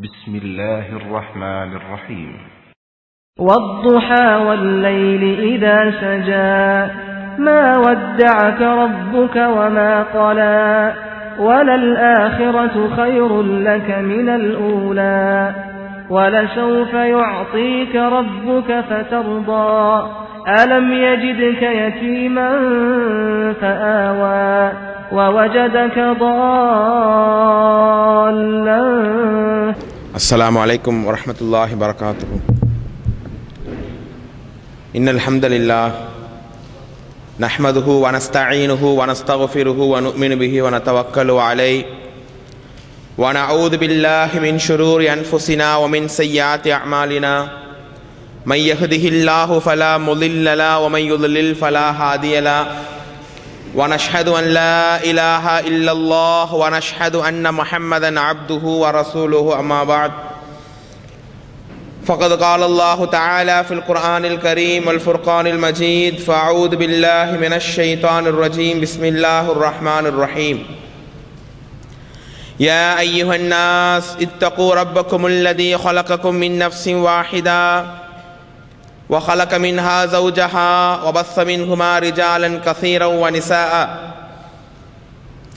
بسم الله الرحمن الرحيم والضحى والليل إذا سجى ما ودعك ربك وما قلى وللآخرة خير لك من الأولى ولسوف يعطيك ربك فترضى ألم يجدك يتيما فآوى ووجدك ضالا. السلام عليكم ورحمة الله وبركاته. إن الحمد لله نحمده ونستعينه ونستغفره ونؤمن به ونتوكل عليه ونعوذ بالله من شرور أنفسنا ومن سيئات أعمالنا من يهده الله فلا مضل له ومن يضلل فلا هادي له ونشهد أن لا إله إلا الله ونشهد أن محمدا عبده ورسوله أما بعد فقد قال الله تعالى في القرآن الكريم والفرقان المجيد فأعوذ بالله من الشيطان الرجيم بسم الله الرحمن الرحيم يا أيها الناس اتقوا ربكم الذي خلقكم من نفس واحدة وخلق منها زوجها وبث منهما رجالا كثيرا ونساء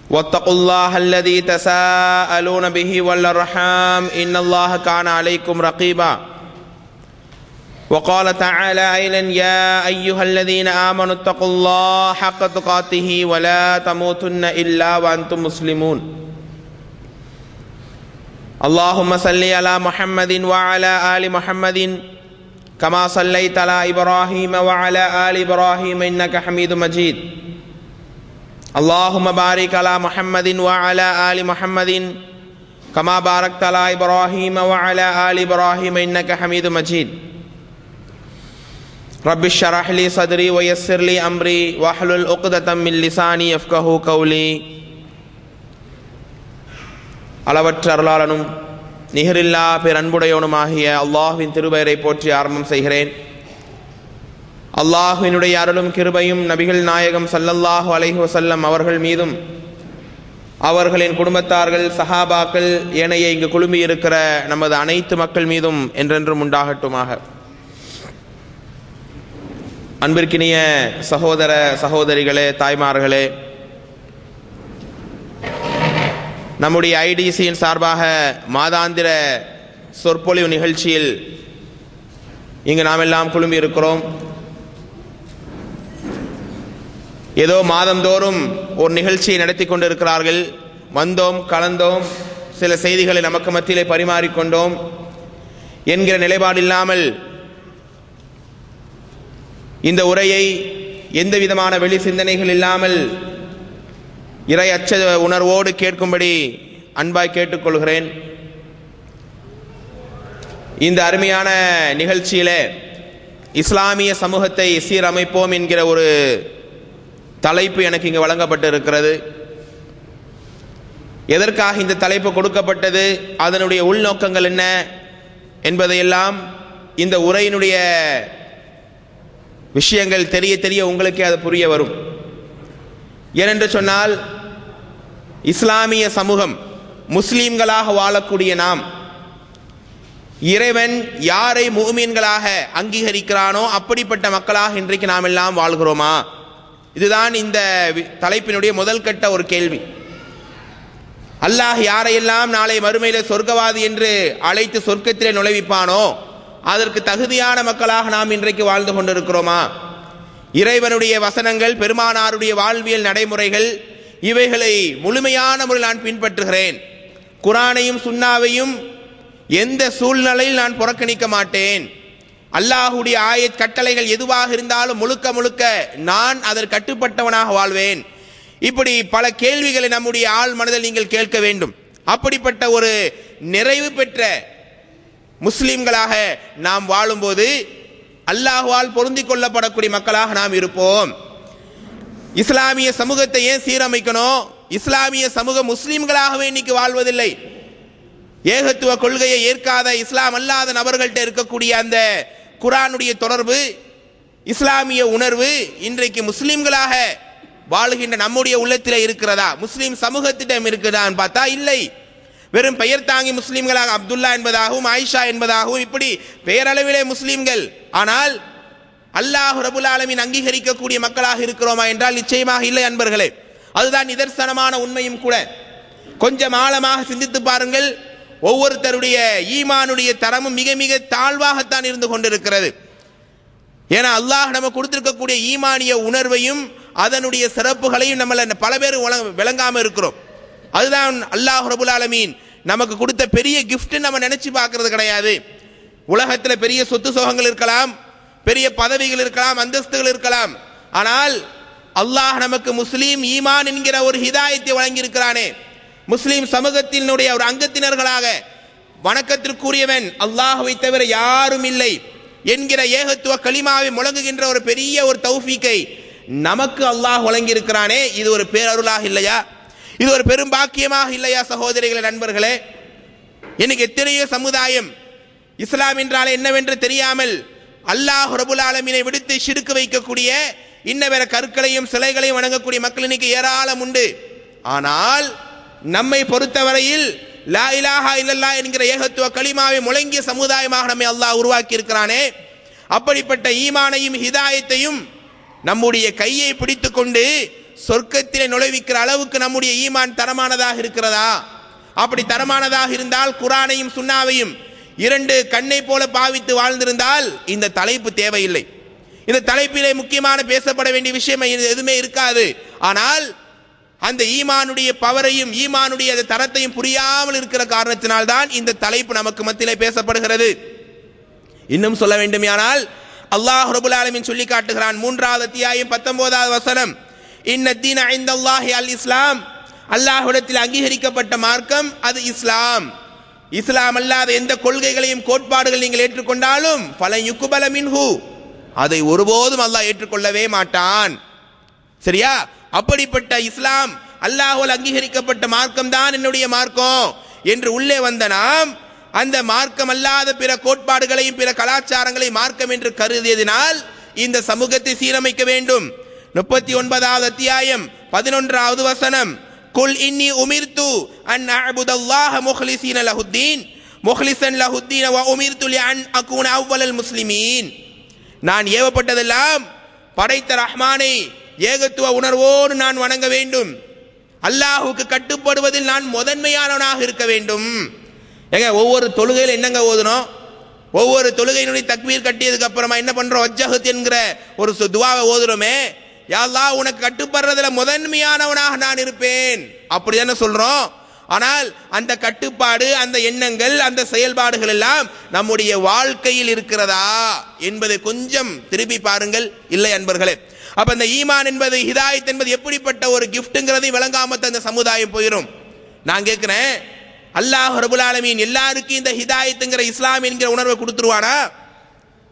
واتقوا الله الذي تساءلون به والأرحام إن الله كان عليكم رقيبا وقال تعالى أيضا يا أيها الذين آمنوا اتقوا الله حق تقاته ولا تموتن إلا وأنتم مسلمون اللهم صل على محمد وعلى آل محمد كما صليت على إبراهيم وعلى آل إبراهيم إنك حميد مجيد اللهم بارك على محمد وعلى آل محمد كما باركت على إبراهيم وعلى آل إبراهيم إنك حميد مجيد رب اشرح لي صدري ويسر لي أمري واحلل عقدة من لساني يفقهوا قولي. அளவற்ற அருளாளனும் நிகரில்லா பேரன்புடையவனுமாகிய அல்லாஹ்வின் திருப்பெயரை போற்றி ஆரம்பம் செய்கிறேன். அல்லாஹ்வினுடைய அருளும் கிருபையும் நபிகள் நாயகம் ஸல்லல்லாஹு அலைஹி வஸல்லம் அவர்கள் மீதும் அவர்களின் குடும்பத்தார்கள் சஹாபாக்கள் ஏனைய இங்கு குழுமி இருக்கிற நமது அனைத்து மக்கள் மீதும் என்றென்றும் உண்டாகட்டுமாக. அன்பிற்கினிய சகோதர சகோதரிகளே, தாய்மார்களே, நம்முடைய ஐடிசியின் சார்பாக மாதாந்திர சொற்பொழிவு நிகழ்ச்சியில் இங்கு நாம் எல்லாம் குழுமி இருக்கிறோம். ஏதோ மாதந்தோறும் ஒரு நிகழ்ச்சியை நடத்தி கொண்டிருக்கிறார்கள். வந்தோம், கலந்தோம், சில செய்திகளை நமக்கு மத்தியிலே பரிமாறிக்கொண்டோம் என்கிற நிலைப்பாடு இல்லாமல் இந்த உரையை எந்த விதமான வெளி சிந்தனைகள் இல்லாமல் இறை அச்ச உணர்வோடு கேட்கும்படி அன்பாய் கேட்டுக்கொள்கிறேன். இந்த அருமையான நிகழ்ச்சியில இஸ்லாமிய சமூகத்தை சீரமைப்போம் என்கிற ஒரு தலைப்பு எனக்கு இங்கு வழங்கப்பட்டு இருக்கிறது. எதற்காக இந்த தலைப்பு கொடுக்கப்பட்டது, அதனுடைய உள்நோக்கங்கள் என்ன என்பதையெல்லாம் இந்த உரையினுடைய விஷயங்கள் தெரிய தெரிய உங்களுக்கே அது புரிய வரும். ஏனென்று சொன்னால், இஸ்லாமிய சமூகம், முஸ்லீம்களாக வாழக்கூடிய நாம், இறைவன் யாரை முஃமின்களாக அங்கீகரிக்கிறானோ அப்படிப்பட்ட மக்களாக இன்றைக்கு நாம் எல்லாம் வாழ்கிறோமா? இதுதான் இந்த தலைப்பினுடைய முதல் கட்ட ஒரு கேள்வி. அல்லாஹ் யாரையெல்லாம் நாளை மறுமையில சொர்க்கவாதி என்று அழைத்து சொர்க்கத்திலே நுழைவிப்பானோ அதற்கு தகுதியான மக்களாக நாம் இன்றைக்கு வாழ்ந்து கொண்டிருக்கிறோமா? இறைவனுடைய வசனங்கள், பெருமானாருடைய வாழ்வியல் நடைமுறைகள், இவைகளை முழுமையான முறையில் நான் பின்பற்றுகிறேன். குர்ஆனையும் சுன்னாவையும் எந்த சூழ்நிலையில் நான் புறக்கணிக்க மாட்டேன். அல்லாஹுடைய ஆயத் கட்டளைகள் எதுவாக இருந்தாலும் முழுக்க முழுக்க நான் அதற்கு கட்டுப்பட்டவனாக வாழ்வேன். இப்படி பல கேள்விகளை நம்முடைய ஆள் மனதில் நீங்கள் கேட்க வேண்டும். அப்படிப்பட்ட ஒரு நிறைவு பெற்ற முஸ்லிம்களாக நாம் வாழும்போது அல்லாஹ்வால் பொருந்திக் கொள்ளப்படக்கூடிய மக்களாக நாம் இருப்போம். இஸ்லாமிய சமூகத்தை ஏன் சீரமைக்கணும்? இஸ்லாமிய சமூகம் முஸ்லிம்களாகவே இன்னைக்கு வாழ்வதில்லை. ஏகத்துவ கொள்கையை ஏற்காத இஸ்லாம் அல்லாத நபர்கள்ட்ட இருக்கக்கூடிய அந்த குர்ஆனுடைய தொடர்பு, இஸ்லாமிய உணர்வு இன்றைக்கு முஸ்லிம்களாக வாழுகின்ற நம்முடைய உள்ளத்தில் இருக்கிறதா? முஸ்லிம் சமூகத்திடம் இருக்கிறதான்னு பார்த்தா இல்லை. வெறும் பெயர் தாங்கி முஸ்லிம்களாக அப்துல்லா என்பதாகவும் ஆயிஷா என்பதாகவும் இப்படி பெயரளவிலே முஸ்லிம்கள், ஆனால் அல்லாஹ் ரபுல் ஆலமீன் அங்கீகரிக்கக்கூடிய மக்களாக இருக்கிறோமா என்றால் நிச்சயமாக இல்லை அன்பர்களே. அதுதான் நிதர்சனமான உண்மையும் கூட. கொஞ்சம் ஆழமாக சிந்தித்து பாருங்கள். ஒவ்வொருத்தருடைய ஈமானுடைய தரமும் மிக மிக தாழ்வாகத்தான் இருந்து கொண்டிருக்கிறது. ஏன்னா அல்லாஹ் நம்ம கொடுத்திருக்கக்கூடிய ஈமானிய உணர்வையும் அதனுடைய சிறப்புகளையும் நம்ம பல பேர் விளங்காம இருக்கிறோம். அதுதான் அல்லாஹ் ரபுல் ஆலமீன் நமக்கு கொடுத்த பெரிய கிஃப்ட். நம்ம நினைச்சு பார்க்கறது கிடையாது. உலகத்தில் பெரிய சொத்து சுகங்கள் இருக்கலாம், பெரிய பதவிகள் இருக்கலாம், அந்தஸ்துகள் இருக்கலாம். ஆனால் அல்லாஹ் நமக்கு முஸ்லீம் ஈமான் என்கிற ஒரு ஹிதாயத்தை வழங்கி இருக்கிறானே. முஸ்லீம் சமூகத்தினுடைய ஒரு அங்கத்தினர்களாக வணக்கத்திற்குரியவன் அல்லாஹ்வை தவிர யாரும் இல்லை என்கிற ஏகத்துவ கலிமாவை முழங்குகின்ற ஒரு பெரிய ஒரு தௌஃபீக்கை நமக்கு அல்லாஹ் வழங்கி இருக்கிறானே. இது ஒரு பேரருளாக இல்லையா? இது ஒரு பெரும் பாக்கியமாக இல்லையா? சகோதரிகளே, நண்பர்களே, இன்னைக்கு எத்தனையோ சமுதாயம் இஸ்லாம் என்றால் என்னவென்று தெரியாமல் அல்லாஹ் ரபுல் ஆலமீனை விடுத்து ஷிர்க் வைக்கக்கூடிய இன்ன வேற கற்களையும் சிலைகளையும் வணங்கக்கூடிய மக்கள் இன்னைக்கு ஏராளம் உண்டு. ஆனால் நம்மை பொறுத்தவரையில் லா இலாஹா இல்லல்லாஹ் என்கிற ஏகத்துவ கலிமாவை முழங்கிய சமுதாயமாக நம்மை அல்லாஹ் உருவாக்கி இருக்கிறானே. அப்படிப்பட்ட ஈமானையும் ஹிதாயத்தையும் நம்முடைய கையை பிடித்து கொண்டு சொர்க்கத்திலே நுழைவிக்கிற அளவுக்கு நம்முடைய ஈமான் தரமானதாக இருக்கிறதா? அப்படி தரமானதாக இருந்தால் குர்ஆனையும் சுன்னாவையும் இரண்டு கண்ணை போல பாவித்து வாழ்ந்திருந்தால் இந்த தலைப்பு தேவையில்லை. இந்த தலைப்பிலே முக்கியமான பேசப்பட வேண்டிய விஷயம் எதுவுமே இருக்காது. ஆனால் அந்த ஈமானுடைய பவரையும் ஈமானுடைய தரத்தையும் புரியாமல் இருக்கிற காரணத்தினால்தான் இந்த தலைப்பு நமக்கு மத்தியிலே பேசப்படுகிறது. இன்னும் சொல்ல வேண்டுமானால் அல்லாஹ் ரபுல் ஆலமீன் சொல்லி காட்டுகிறான், 3வது அத்தியாயம் 19வது வசனம், இன்ன தீன இன்தல்லாஹி அல் இஸ்லாம், அல்லாஹ்விடத்தில் அங்கீகரிக்கப்பட்ட மார்க்கம் அது இஸ்லாம். இஸ்லாம் அல்லாத எந்த கொள்கைகளையும் கோட்பாடுகள் நீங்கள் ஏற்றுக்கொண்டாலும் ஃபலன் யுக்பல மின்ஹு, அதை ஒருபோதும் அல்லாஹ் ஏற்றுக்கொள்ளவே மாட்டான். சரியா? அப்படிப்பட்ட இஸ்லாம் அல்லாஹ்வால் அங்கீகரிக்கப்பட்ட மார்க்கம் தான் என்னுடைய மார்க்கம் என்று உள்ளே வந்த நாம் அந்த மார்க்கம் அல்லாத பிற கோட்பாடுகளையும் பிற கலாச்சாரங்களையும் மார்க்கம் என்று கருதியதினால் இந்த சமூகத்தை சீரமைக்க வேண்டும். 39வது அத்தியாயம் 11வது வசனம், குல் இன்னி உமிர்து அன் அஅபுதல்லாஹ முக்லிஸீன லஹுத்தீன் முக்லிஸன் லஹுத்தீன் வ உமிர்து லிஅன் அகூன அவ்வலல் முஸ்லிமீன். நான் ஏவப்பட்டதெல்லாம் படைத்த ரஹ்மானை ஏகத்துவ உணர்வோடு நான் வணங்க வேண்டும். அல்லாஹுக்கு கட்டுப்படுவதில் நான் முதன்மையானவனாக இருக்க வேண்டும். ஏங்க, ஒவ்வொரு தொழுகையில் என்னங்க ஓதுனோம்? ஒவ்வொரு தொழுகையினுடைய தக்பீர் கட்டியதுக்கு அப்புறமா என்ன பண்றோம்? வஜ்ஜஹத் என்கிற ஒரு துஆவை ஓதுறோமே, யா அல்லாஹ் உனக்கு கட்டுப்படுறதுல முதன்மையானவனாக நான் இருப்பேன் அப்படிதானே சொல்றோம். ஆனால் அந்த கட்டுப்பாடு, அந்த எண்ணங்கள், அந்த செயல்பாடுகள் எல்லாம் நம்முடைய வாழ்க்கையில் இருக்கிறதா என்பதை கொஞ்சம் திருப்பி பாருங்கள். இல்லை அன்பர்களே. அப்ப அந்த ஈமான் என்பது, ஹிதாயத் என்பது எப்படிப்பட்ட ஒரு கிஃப்ட்ங்கிறதை விளங்காம அந்த சமுதாயம் போயிடும். நான் கேட்கிறேன், அல்லாஹ் ரபுல் ஆலமீன் எல்லாருக்கும் இந்த ஹிதாயத்துங்கிற இஸ்லாம் என்கிற உணர்வை கொடுத்துருவானா?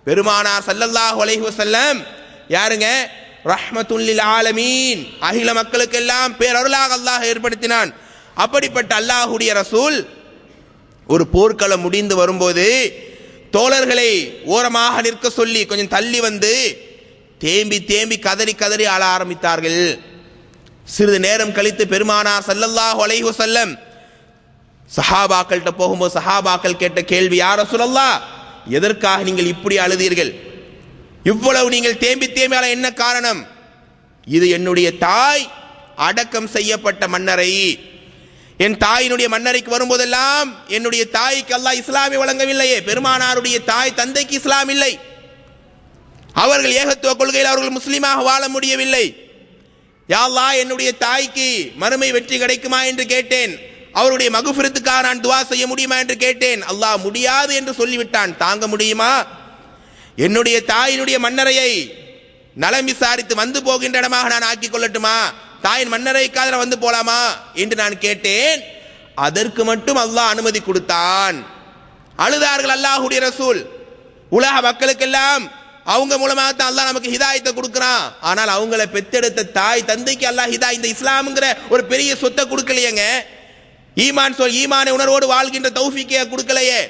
பெருமானார் ஸல்லல்லாஹு அலைஹி வஸல்லம் யாருங்க? ரஹ்மத்துல் லில் ஆலமீன், அகில மக்களுக்கெல்லாம் பேரருளாக அல்லாஹ் ஏற்படுத்தினான். அப்படிப்பட்ட அல்லாஹ்வுடைய ரசூல் ஒரு போர்க்களம் முடிந்து வரும்போது தோழர்களை ஓரமாக நிற்க சொல்லி கொஞ்சம் தள்ளி வந்து தேம்பி தேம்பி கதறி கதறி ஆள ஆரம்பித்தார்கள். சிறிது நேரம் கழித்து பெருமானார் ஸல்லல்லாஹு அலைஹி வஸல்லம் சஹாபாக்கள்கிட்ட போகும்போது சஹாபாக்கள் கேட்ட கேள்வி, யா ரசூலல்லாஹ், எதற்காக நீங்கள் இப்படி அழுதீர்கள்? இவ்வளவு நீங்கள் தேம்பி தேம்பி அழ என்ன காரணம்? இது என்னுடைய தாய் அடக்கம் செய்யப்பட்ட மன்னரை. என் தாயினுடைய மன்னரைக்கு வரும்போதெல்லாம் என்னுடைய தாய்க்கு அல்லாஹ் இஸ்லாமை வழங்கவில்லையே. பெருமானாருடைய தாய் தந்தைக்கு இஸ்லாம் இல்லை. அவர்கள் ஏகத்துவ கொள்கையில் அவர்கள் முஸ்லீமாக வாழ முடியவில்லை. யா அல்லாஹ், என்னுடைய தாய்க்கு மறுமை வெற்றி கிடைக்குமா என்று கேட்டேன். அவருடைய மகுஃபிரத்துக்காக நான் துஆ செய்ய முடியுமா என்று கேட்டேன். அல்லாஹ் முடியாது என்று சொல்லிவிட்டான். தாங்க முடியுமா? என்னுடைய தாயினுடைய மன்னரையை நலம் விசாரித்து வந்து போகின்ற இடமாக நான் ஆக்கிக் கொள்ளட்டுமா? தாயின் மன்னரைக்காக வந்து போலாமா என்று நான் கேட்டேன். அதற்கு மட்டும் அல்லாஹ் அனுமதி கொடுத்தான். அழுதார்கள் அல்லாஹ்வுடைய ரசூல். உலக மக்களுக்கெல்லாம் அவங்க மூலமாக தான் அல்லாஹ் நமக்கு ஹிதாயத்தை கொடுக்கிறான். ஆனால் அவங்கள பெத்தெடுத்த தாய் தந்தைக்கு அல்லாஹ் ஹிதாயத், இந்த இஸ்லாம்ங்கிற ஒரு பெரிய சொத்தை கொடுக்கலையேங்க. ஈமானை உணர்வோடு வாழ்கின்ற தௌஃபீக்கை கொடுக்கலையே.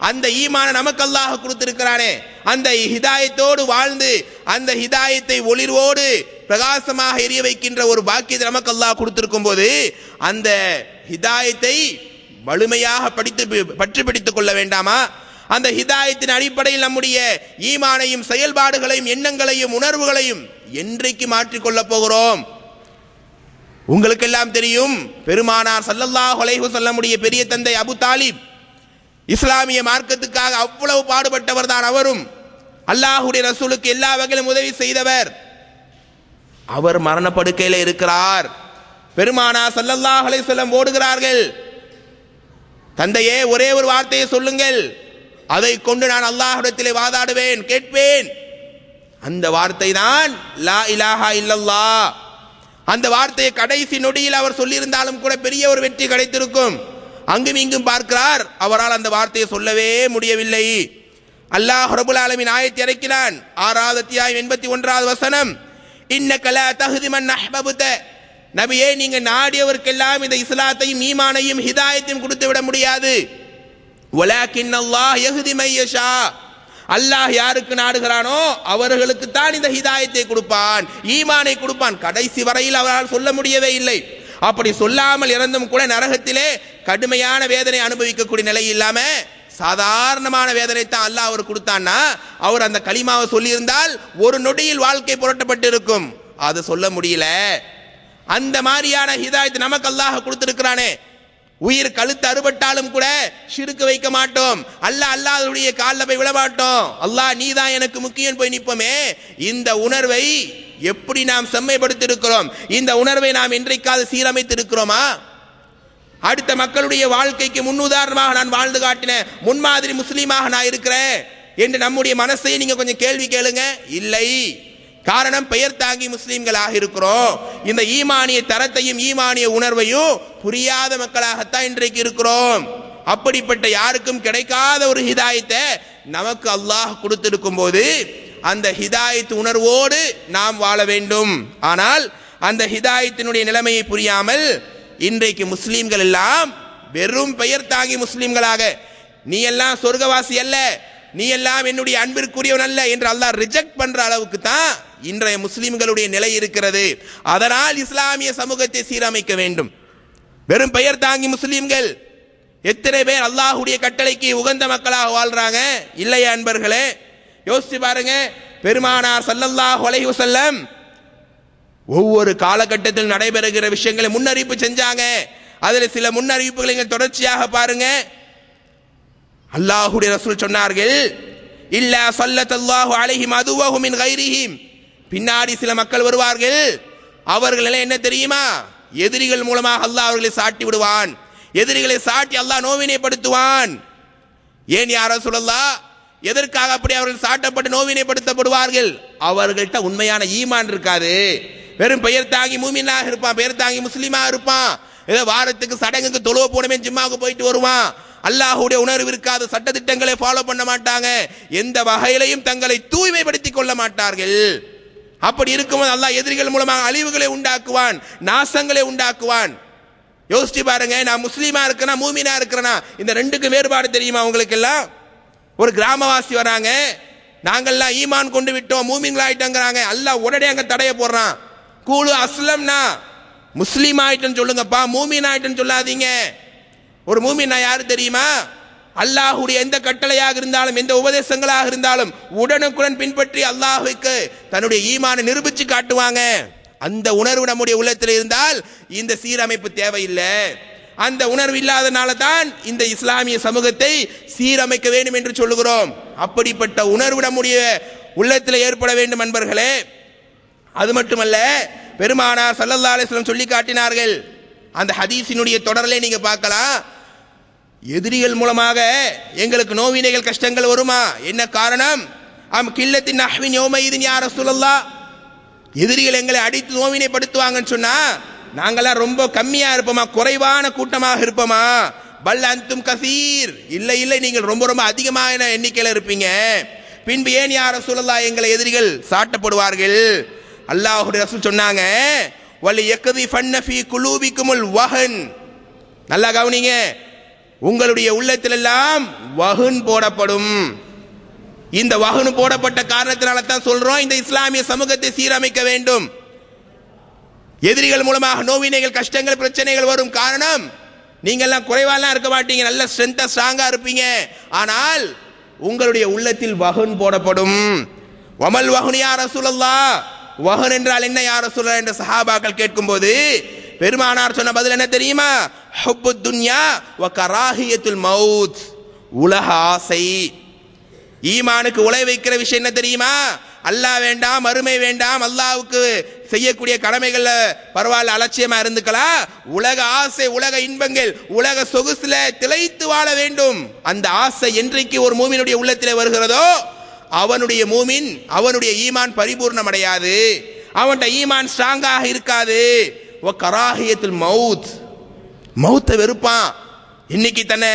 அந்த ஈமான நமக்கு அல்லாஹ் கொடுத்திருக்கிறானே. அந்த ஹிதாயத்தோடு வாழ்ந்து அந்த ஹிதாயத்தை ஒளிர்வோடு பிரகாசமாக எரிய வைக்கின்ற ஒரு பாக்கியத்தை நமக்கு அல்லாஹ் கொடுத்திருக்கும் போது அந்த ஹிதாயத்தை வலிமையாக பற்றி பிடித்துக் கொள்ள வேண்டாமா? அந்த ஹிதாயத்தின் அடிப்படையில் நம்முடைய ஈமானையும் செயல்பாடுகளையும் எண்ணங்களையும் உணர்வுகளையும் என்றைக்கு மாற்றிக்கொள்ளப் போகிறோம்? உங்களுக்கெல்லாம் தெரியும், பெருமானார் ஸல்லல்லாஹு அலைஹி வஸல்லமுடைய பெரிய தந்தை அபு தாலிப் இஸ்லாமிய மார்க்கத்துக்காக அவ்வளவு பாடுபட்டவர் தான். அவரும் அல்லாஹ்வுடைய ரசூலுக்கு எல்லா வகையிலும் உதவி செய்தவர். அவர் மரணப்படுக்கையில இருக்கிறார். பெருமானார் ஸல்லல்லாஹு அலைஹி வஸல்லம் ஓடுகிறார்கள், தந்தையே ஒரே ஒரு வார்த்தையை சொல்லுங்கள், அதை கொண்டு நான் அல்லாஹ்விடத்திலே வாதாடுவேன், கேட்பேன். அந்த வார்த்தை தான் லா இலாஹா இல்லல்லாஹ். அந்த வார்த்தையை கடைசி நொடியில் அவர் சொல்லியிருந்தாலும் கூட பெரிய ஒரு வெற்றி கிடைத்திருக்கும். அங்கும் இங்கும் பார்க்கிறார், அவரால் அந்த வார்த்தையை சொல்லவே முடியவில்லை. அல்லாஹ் ரப்பல் ஆலமீன் ஆயத்தை இறக்கினான். 6வது அத்தியாயம் 81வது வசனம், இன்னக லா தஹ்தி மன் அஹ்பப்த. நபியே, நீங்க நாடியவர்க்கெல்லாம் இந்த இஸ்லாத்தையும் ஈமானையும் ஹிதாயத்தையும் கொடுத்து விட முடியாது. வலாக்கின் அல்லாஹ் யஹ்தி மை யஷா. அல்லாஹ் யாருக்கு நாடுகிறானோ அவர்களுக்கு தான் இந்த ஹிதாயத்தை கொடுப்பான், ஈமானை கொடுப்பான். கடைசி வரையில் அவரால் சொல்ல முடியவே இல்லை. அப்படி சொல்லாமல் இறந்தும் கூட நரகத்திலே கடுமையான வேதனை அனுபவிக்கக்கூடிய நிலை இல்லாம சாதாரணமான வேதனை தான் அல்லாஹ் அவர் கொடுத்தான்னா, அவர் அந்த கலிமாவை சொல்லியிருந்தால் ஒரு நொடியில் வாழ்க்கை புரட்டப்பட்டு இருக்கும். அது சொல்ல முடியல. அந்த மாதிரியான ஹிதாயத் நமக்கு அல்லாஹ் கொடுத்திருக்கிறானே. உயிர் கழுத்து அறுபட்டாலும் கூட ஷிர்க் வைக்க மாட்டோம், அல்லாஹ்வுடைய காலில் போய் விழ மாட்டோம், அல்லாஹ் நீதான் எனக்கு முக்கியம் போய் நிற்போமே. இந்த உணர்வை எப்படி நாம் செம்மைப்படுத்தி இருக்கிறோம்? இந்த உணர்வை நாம் இன்றைக்காவது சீரமைத்து இருக்கிறோமா? அடுத்த மக்களுடைய வாழ்க்கைக்கு முன்னுதாரணமாக நான் வாழ்ந்து காட்டினேன், முன்மாதிரி முஸ்லீமாக நான் இருக்கிறேன் என்று நம்முடைய மனசை நீங்க கொஞ்சம் கேள்வி கேளுங்க. இல்லை. காரணம், பெயர் தாங்கி முஸ்லீம்களாக இருக்கிறோம். இந்த ஈமானிய தரத்தையும் ஈமானிய உணர்வையும் புரியாத மக்களாகத்தான் இன்றைக்கு இருக்கிறோம். அப்படிப்பட்ட யாருக்கும் கிடைக்காத ஒரு ஹிதாயத்தை நமக்கு அல்லாஹ் கொடுத்திருக்கும் போது அந்த ஹிதாயத் உணர்வோடு நாம் வாழ வேண்டும். ஆனால் அந்த ஹிதாயத்தினுடைய நிலைமையை புரியாமல் இன்றைக்கு முஸ்லீம்கள் எல்லாம் வெறும் பெயர் தாங்கி முஸ்லீம்களாக, நீ எல்லாம் சொர்க்கவாசி அல்ல, நீ எல்லாம் என்னுடைய அன்பிற்குரியவன் அல்ல என்று அல்லாஹ் ரிஜெக்ட் பண்ற அளவுக்கு தான் இன்றைய முஸ்லிம்களுடைய நிலை இருக்கிறது. அதனால் இஸ்லாமிய சமூகத்தை சீரமைக்க வேண்டும். வெறும் பெயர் தாங்கி முஸ்லிம்கள் எத்தனை பேர் அல்லாஹ்வுடைய கட்டளைக்கு உகந்த மக்களாக வாழ்றாங்க? இல்லையா அன்பர்களே? யோசிச்சு பாருங்க. பெருமானார் ஸல்லல்லாஹு அலைஹி வஸல்லம் ஒவ்வொரு காலகட்டத்தில் நடைபெறுகிற விஷயங்களை முன்னறிவிப்பு செஞ்சாங்க. அதுல சில முன்னறிவிப்புகளை தொடர்ச்சியாக பாருங்க. அல்லாஹ்வுடைய ரசூல் சொன்னார்கள், இல்லா ஸல்லல்லாஹு அலைஹி மதுவஹு மின் கைரிஹிம். பின்னாடி சில மக்கள் வருவார்கள், அவர்கள் என்ன தெரியுமா? எதிரிகள் மூலமாக அல்லாஹ் அவர்களை சாட்டி விடுவான், எதிரிகளை சாட்டி அல்லாஹ் நோவினைப்படுத்துவான். ஏன் யா ரசூலல்லாஹ், எதற்காக அப்படி அவர்கள் சாட்டப்பட்டு நோவினைப்படுத்தப்படுவார்கள்? அவர்கள்ட்ட உண்மையான ஈமான் இருக்காது. வெறும் பெயர் தாங்கி மூமினாக இருப்பான், பெயர் தாங்கி முஸ்லீமாக இருப்பான், ஏதோ வாரத்துக்கு சடங்குக்கு தொழுவ போனமே ஜிம்மாவுக்கு போயிட்டு வருவான். அல்லாஹ்வுடைய உணர்வு இருக்காது, சட்டதிட்டங்களை ஃபாலோ பண்ண மாட்டாங்க, எந்த வகையிலையும் தங்களை தூய்மைப்படுத்திக் கொள்ள மாட்டார்கள். அப்படி இருக்கும்போது அல்லாஹ் எதிரிகள் மூலமாக அழிவுகளை உண்டாக்குவான், நாசங்களை உண்டாக்குவான். யோசிச்சு பாருங்க, நான் முஸ்லீமா இருக்கிறேனா மூமினா இருக்கிறேனா, இந்த ரெண்டுக்கு வேறுபாடு தெரியுமா உங்களுக்கு எல்லாம்? ஒரு கிராமவாசி வராங்க, நாங்கள்லாம் ஈமான் கொண்டு விட்டோம் மூமின்கள் ஆயிட்டோங்கிறாங்க. அல்லாஹ் உடனே அங்க தடைய போடுறான். கூலு அஸ்லம்னா, முஸ்லீம் ஆயிட்டேன்னு சொல்லுங்கப்பா, மூமின் ஆயிட்டேன்னு சொல்லாதீங்க. ஒரு மூமின்னா யாரு தெரியுமா? அல்லாஹ்வுடைய எந்த கட்டளையாக இருந்தாலும் எந்த உபதேசங்களாக இருந்தாலும் உடனுக்குடன் பின்பற்றி அல்லாஹ்வுக்கு தன்னுடைய ஈமானை நிரூபிச்சு காட்டுவாங்க. அந்த உணர்வு நம்முடைய உள்ளத்தில் இருந்தால் இந்த சீரமைப்பு தேவையில்லை. அந்த உணர்வு இல்லாதனால தான் இந்த இஸ்லாமிய சமூகத்தை சீரமைக்க வேண்டும் என்று சொல்லுகிறோம். அப்படிப்பட்ட உணர்வு நம்முடைய உள்ளத்தில் ஏற்பட வேண்டும் அன்பர்களே. அது மட்டுமல்ல, பெருமானார் ஸல்லல்லாஹு அலைஹி வஸல்லம் சொல்லி காட்டினார்கள். அந்த ஹதீஸினுடைய தொடரிலே நீங்க பார்க்கலாம், எதிரிகள் மூலமாக எங்களுக்கு நோவினைகள் கஷ்டங்கள் வருமா? என்ன காரணம்? கில்லத்தின் நஹ்வின் யௌமைதின் யா ரசூலல்லாஹ், எதிரிகள் எங்களை அடித்து நோவினைப்படுத்துவாங்கன்னு சொன்னா நாங்களாம் ரொம்ப கம்மியா இருப்போமா, குறைவான கூட்டமாக இருப்போமா? பல் அன்தும் கசீர், இல்லை இல்லை நீங்கள் ரொம்ப ரொம்ப அதிகமான எண்ணிக்கையில் இருப்பீங்க. பின்பு ஏன் யா ரசூலல்லாஹ் எங்களை எதிரிகள் சாட்டப்படுவார்கள்? அல்லாஹ்வுடைய ரசூல் சொன்னாங்க, வலி யக்தி ஃபன்ன ஃபீ குலூபிக்குமுல் வஹன். நல்லா கவனிங்க, உங்களுடைய உள்ளத்தில் எல்லாம் வஹன் போடப்படும். இந்த வஹன் போடப்பட்ட காரணத்தினால தான் சொல்றோம் இந்த இஸ்லாமிய சமூகத்தை சீரமைக்க வேண்டும். எதிரிகள் மூலமாக நோவினைகள் கஷ்டங்கள் பிரச்சனைகள் வரும் காரணம் நீங்க எல்லாம் குறைவாலாம் இருக்க மாட்டீங்க, நல்ல ஸ்ட்ரென்த்தா ஸ்ட்ராங்கா இருப்பீங்க. ஆனால் உங்களுடைய உள்ளத்தில் வஹன் போடப்படும். வமல் வஹன் யா ரசூலல்லாஹ், வஹன் என்றால் என்ன யா ரசூலல்லாஹ் என்று சஹாபாக்கள் கேட்கும்போது பெருமானார் சொன்ன பதில் என்ன தெரியுமா? ஹுப்புத் துன்யா வ கராஹியத்துல் மௌத், உலக ஆசை. ஈமானுக்கு உலை வைக்கிற விஷயம் என்ன தெரியுமா? அல்லாஹ் வேண்டாம், மறுமை வேண்டாம், அல்லாஹ்வுக்கு செய்யக்கூடிய கடமைகள்ல பரவாயில்ல அலட்சியமா இருந்துக்கலாம். உலக ஆசை, உலக இன்பங்கள், உலக சொகுசுல திளைத்து வாழ வேண்டும். அந்த ஆசை என்றைக்கு ஒரு மூமினுடைய உள்ளத்திலே வருகிறதோ அவனுடைய மூமின், அவனுடைய ஈமான் பரிபூர்ணம் அடையாது, அவனுடைய ஈமான் ஸ்ட்ராங்காக இருக்காது. கராஹியத்துல் மவுத், மௌத்தை வெறுப்பான். இன்னைக்கு தன்னை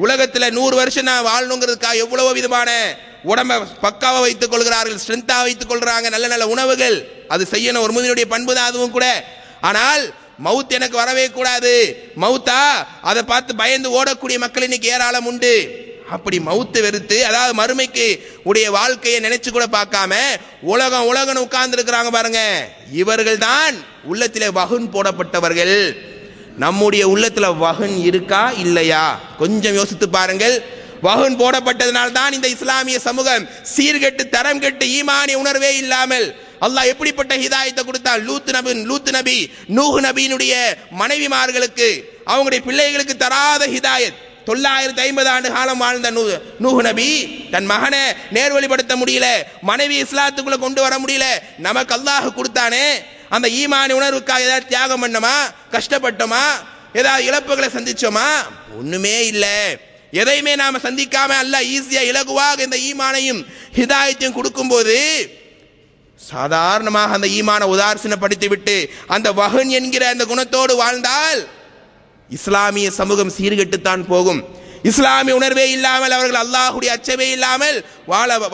உலகத்துல 100 வருஷம் நான் வாழணுங்கிறதுக்காக எவ்வளவோ விதமான உடம்ப பக்காவா வைத்துக் கொள்கிறார்கள், ஸ்ட்ரென்த்தா வைத்துக் கொள்றாங்க, நல்ல நல்ல உணவுகள், அது செய்யணும், ஒரு மூமினுடைய பண்பு தான் அதுவும் கூட. ஆனால் மவுத் எனக்கு வரவே கூடாது, மவுத்தா அதை பார்த்து பயந்து ஓடக்கூடிய மக்கள் இன்னைக்கு ஏராளம் உண்டு. அப்படி மவுத்து வெறுத்து, அதாவது மறுமைக்கு உடைய வாழ்க்கையை நினைச்சு கூட பார்க்காம உலகம் உலகம் உட்கார்ந்து இருக்கிறாங்க பாருங்க, இவர்கள் தான் உள்ளத்திலே வஹன் போடப்பட்டவர்கள். நம்முடைய உள்ளத்துல வஹன் இருக்கா இல்லையா கொஞ்சம் யோசித்து பாருங்கள். வஹன் போடப்பட்டதனால் தான் இந்த இஸ்லாமிய சமூகம் சீர்கெட்டு தரம் கெட்டு ஈமானிய உணர்வே இல்லாமல் அல்லாஹ் எப்படிப்பட்ட ஹிதாயத்தை கொடுத்தான். லூத் நபி நூஹ் நபியினுடைய மனைவிமார்களுக்கு, அவங்களுடைய பிள்ளைகளுக்கு தராத ஹிதாயத். 950 ஆண்டு காலம் வாழ்ந்த நூஹ் நபி தன் மகனை நேர்வழிப்படுத்த முடியல, மனைவி இஸ்லாத்துக்குள்ள கொண்டு வர முடியல. நமக்கு அல்லாஹ் கொடுத்தானே, அந்த ஈமானிய உணர்வுக்காக ஏதாவது தியாகம் பண்ணோமா, கஷ்டப்பட்டோமா, ஏதாவது இழப்புகளை சந்திச்சோமா? ஒண்ணுமே இல்ல. எதையுமே நாம சந்திக்காம அல்லாஹ் ஈஸியா இலகுவாக இந்த ஈமானையும் ஹிதாயத்தையும் கொடுக்கும் போது சாதாரணமாக அந்த ஈமான உதாசீனப்படுத்தி விட்டு அந்த வஹன் என்கிற அந்த குணத்தோடு வாழ்ந்தால் இஸ்லாமிய சமூகம் சீர்கெட்டுத்தான் போகும். இஸ்லாமிய உணர்வே இல்லாமல் அவர்கள் அல்லாஹ்வுடைய அச்சமே இல்லாமல்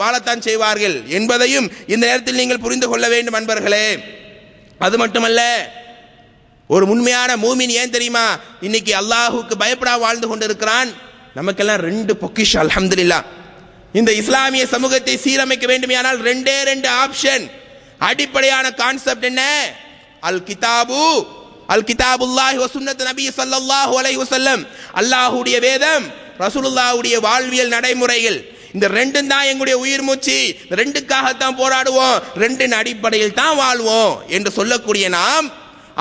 வாழத்தான் செய்வார்கள் என்பதையும் இந்த நேரத்தில் நீங்கள் புரிந்து கொள்ள வேண்டும் அன்பர்களே. அது மட்டுமல்ல, ஒரு உண்மையான மூமின் ஏன் தெரியுமா இன்னைக்கு அல்லாஹ்வுக்கு பயப்படாம வாழ்ந்து கொண்டிருக்கிறான்? நமக்கெல்லாம் 2 பொக்கிஷம் அல்ஹம்துலில்லாஹ். இந்த இஸ்லாமிய சமூகத்தை சீரமைக்க வேண்டுமானால் 2 ஆப்ஷன். அடிப்படையான கான்செப்ட் என்ன? அல் கிதாபுல்லாஹி வ சுன்னத்து நபி ஸல்லல்லாஹு அலைஹி வஸல்லம், அல்லாஹ்வுடைய வேதம், ரசூலுல்லாஹ்வுடைய வாழ்வியல் நடைமுறைகள். இந்த 2 தான் எங்களுடைய உயிர் மூச்சு, 2க்காகத்தான் போராடுவோம், 2 அடிப்படையில் தான் வாழ்வோம் என்று சொல்லக்கூடிய நாம்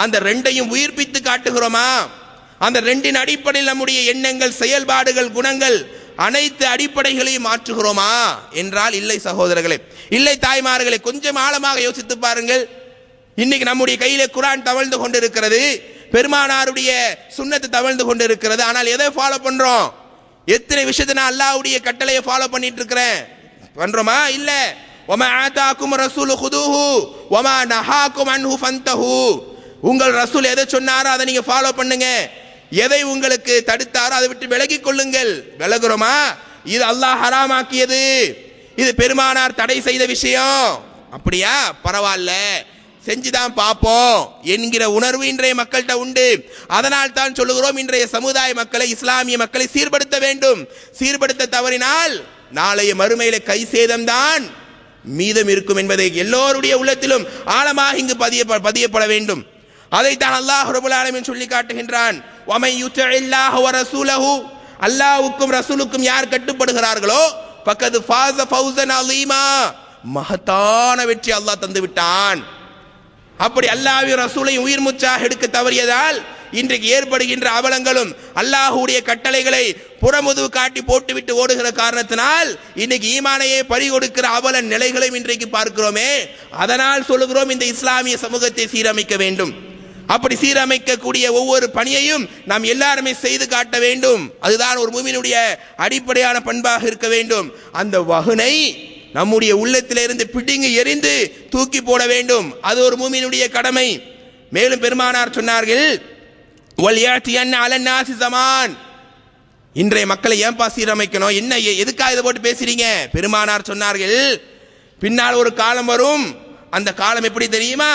அந்த 2ஐயும் உயிர்ப்பித்து காட்டுகிறோமா? அந்த 2 அடிப்படையில் நம்முடைய எண்ணங்கள், செயல்பாடுகள், குணங்கள் அனைத்து அடிப்படைகளையும் மாற்றுகிறோமா என்றால் இல்லை சகோதரர்களே, இல்லை தாய்மார்களே. கொஞ்சம் ஆழமாக யோசித்து பாருங்கள். இன்னைக்கு நம்முடைய கையிலே குர்ஆன் தவழ்ந்து கொண்டிருக்கிறது, பெருமானாருடைய சுன்னத்து தவழ்ந்து கொண்டிருக்கிறது. ஆனால் எதை ஃபாலோ பண்றோம்? எத்தனை விஷயத்தை நான் அல்லாஹ்வுடைய கட்டளையை ஃபாலோ பண்ணிட்டு இருக்கிறேன்? பண்றோமா? இல்ல. வமா ஆதாக்கும் ரசூலு குதுஹு வமா நஹாக்கும் அன்ஹு ஃபந்தஹு. உங்கள் ரசூல் எதை சொன்னாரோ அதை நீங்க ஃபாலோ பண்ணுங்க, எதை உங்களுக்கு தடுத்தாரோ அதை விட்டு விலகிக் கொள்ளுங்கள். விலகுறோமா? இது அல்லாஹ் ஹராமாக்கியது, இது பெருமானார் தடை செய்த விஷயம். அப்படியா, பரவாயில்ல, செஞ்சுதான் பார்ப்போம் என்கிற உணர்வு இன்றைய மக்கள்கிட்ட உண்டு. அதனால் தான் சொல்லுகிறோம், இன்றைய சமுதாய மக்களை, இஸ்லாமிய மக்களை சீர்படுத்த வேண்டும். சீர்படுத்த தவறினால் நாளைய மறுமையில கை சேதம்தான் மீதம் இருக்கும் என்பதை எல்லோருடைய உள்ளத்திலும் ஆழமாக இங்கு பதியப்பட வேண்டும். அதைத்தான் அல்லாஹ் ரப்பல் ஆலமீன் சொல்லி காட்டுகின்றான். வமை யுத்தில்லாஹ வ ரசூலஹு, அல்லாஹ்வுக்கும் ரசூலுக்கும் யார் கட்டுப்படுகிறார்களோ ஃபக்கத் ஃபாஸ ஃபௌஸன் அலீமா, மகத்தான வெற்றி அல்லாஹ் தந்து விட்டான். அப்படி அல்லாஹ்வையும் ரசூலையும் உயிர் மூச்சாக எடுக்க தவறியதால் இன்றைக்கு ஏற்படுகின்ற அவலங்களும், அல்லாஹ்வுடைய கட்டளைகளை புறமுதுகு காட்டி போட்டுவிட்டு ஓடுகிற காரணத்தினால் இன்னைக்கு ஈமானையே பறி கொடுக்கிற அவல நிலைகளையும் இன்றைக்கு பார்க்கிறோமே. அதனால் சொல்லுகிறோம், இந்த இஸ்லாமிய சமூகத்தை சீரமைக்க வேண்டும். அப்படி சீரமைக்கக்கூடிய ஒவ்வொரு பணியையும் நாம் எல்லாருமே செய்து காட்ட வேண்டும். அதுதான் ஒரு மூமினுடைய அடிப்படையான பண்பாக இருக்க வேண்டும். அந்த வஹனை நம்முடைய உள்ளத்திலிருந்து பிடுங்கி எறிந்து தூக்கி போட வேண்டும். அது ஒரு மூமினுடைய கடமை. மேலும் பெருமானார் சொன்னார்கள், இன்றைய மக்களை ஏன்பா சீரமைக்கணும், என்ன எதுக்காக இதை போட்டு பேசுறீங்க? பெருமானார் சொன்னார்கள், பின்னால் ஒரு காலம் வரும். அந்த காலம் எப்படி தெரியுமா?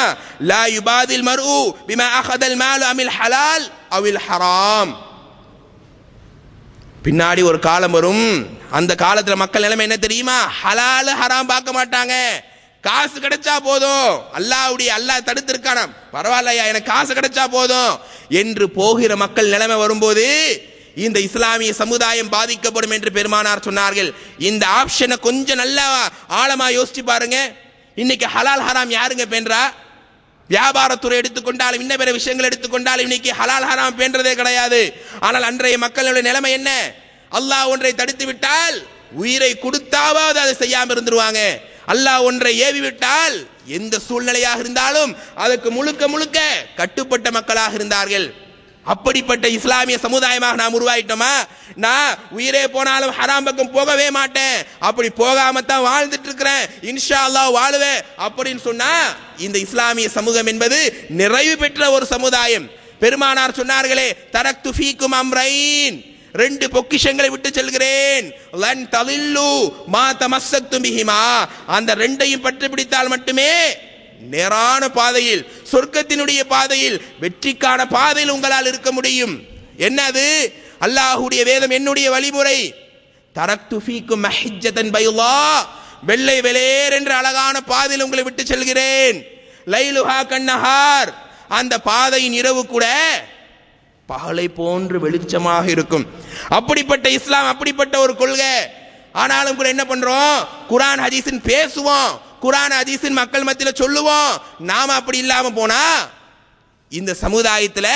லா யுபாதில் மர்உ பிமா அகதல் மாலு அமில் ஹலால் அவில் ஹராம். பின்னாடி ஒரு காலம் வரும். அந்த காலத்துல மக்கள் நிலைமை என்ன தெரியுமா? ஹலால் ஹராம் பார்க்க மாட்டாங்க, காசு கிடைச்சா போதும், அல்லாஹ் தடுத்திருக்கானா, பரவாயில்லையா எனக்கு காசு கிடைச்சா போதும் என்று போகிற மக்கள் நிலைமை வரும்போது இந்த இஸ்லாமிய சமுதாயம் பாதிக்கப்படும் என்று பெருமானார் சொன்னார்கள். இந்த ஆப்ஷனை கொஞ்சம் நல்லா ஆழமா யோசிச்சு பாருங்க. இன்னைக்கு ஹலால் ஹராம் யாருங்க பேன்றா? வியாபாரத்துறை எடுத்துக்கொண்டாலும் இன்ன பிற விஷயங்கள் எடுத்துக்கொண்டாலும் இன்னைக்கு ஹலால் ஹராம் பேன்றதே கிடையாது. ஆனால் அன்றைய மக்களுடைய நிலைமை என்ன? அல்லாஹ் ஒன்றை தடுத்து விட்டால் உயிரை கொடுத்தாவது அதை செய்யாம இருந்துருவாங்க. அல்லாஹ் ஒன்றை ஏவி விட்டால் எந்த சூழ்நிலையாக இருந்தாலும் அதுக்கு முழுக்க முழுக்க கட்டுப்பட்ட மக்களாக இருந்தார்கள். அப்படிப்பட்ட இஸ்லாமிய சமுதாயமாக நாம் உருவாயிட்டோமா? நான் உயிரே போனாலும் ஹராம் பக்கம் போகவே மாட்டேன், அப்படி போகாமத்தான் வாழ்ந்துட்டு இருக்கிறேன், இன்ஷா அல்லாஹ் வாழுவேன் அப்படின்னு சொன்னா இந்த இஸ்லாமிய சமூகம் என்பது நிறைவு பெற்ற ஒரு சமுதாயம். பெருமானார் சொன்னார்களே, தரக்து ஃபீக்கும் அம்ரைன், ரெண்டு பொக்கிஷங்களை விட்டு செல்கிறேன், லன் தலில்லு மா தமஸ்ஸக்தும் பிஹிமா, அந்த ரெண்டையும் பற்றி பிடித்தால் மட்டுமே நேரான பாதையில், சொர்க்கத்தினுடைய பாதையில், வெற்றிக்கான பாதையில் உங்களால் இருக்க முடியும். என்னது? அல்லாஹ்வுடைய வேதம், என்னுடைய வழிமுறை. தரக்து ஃபீக்கும் மஹஜ்ஜதன் பைலா, வெள்ளை வெளேர் என்ற அழகான பாதையில் உங்களை விட்டு செல்கிறேன். லைலுஹா கன்னஹார், அந்த பாதையின் இரவு கூட பகலை போன்று வெளிச்சமாக இருக்கும். அப்படிப்பட்ட இஸ்லாம், அப்படிப்பட்ட ஒரு கொள்கை. ஆனாலும் கூட என்ன பண்றோம்? குர்ஆன் ஹதீஸின் பேசுவோம், குர்ஆன் ஹதீஸின் மக்கள் மத்தியில் சொல்லுவோம். நாம அப்படி இல்லாம போனா இந்த சமுதாயத்தில்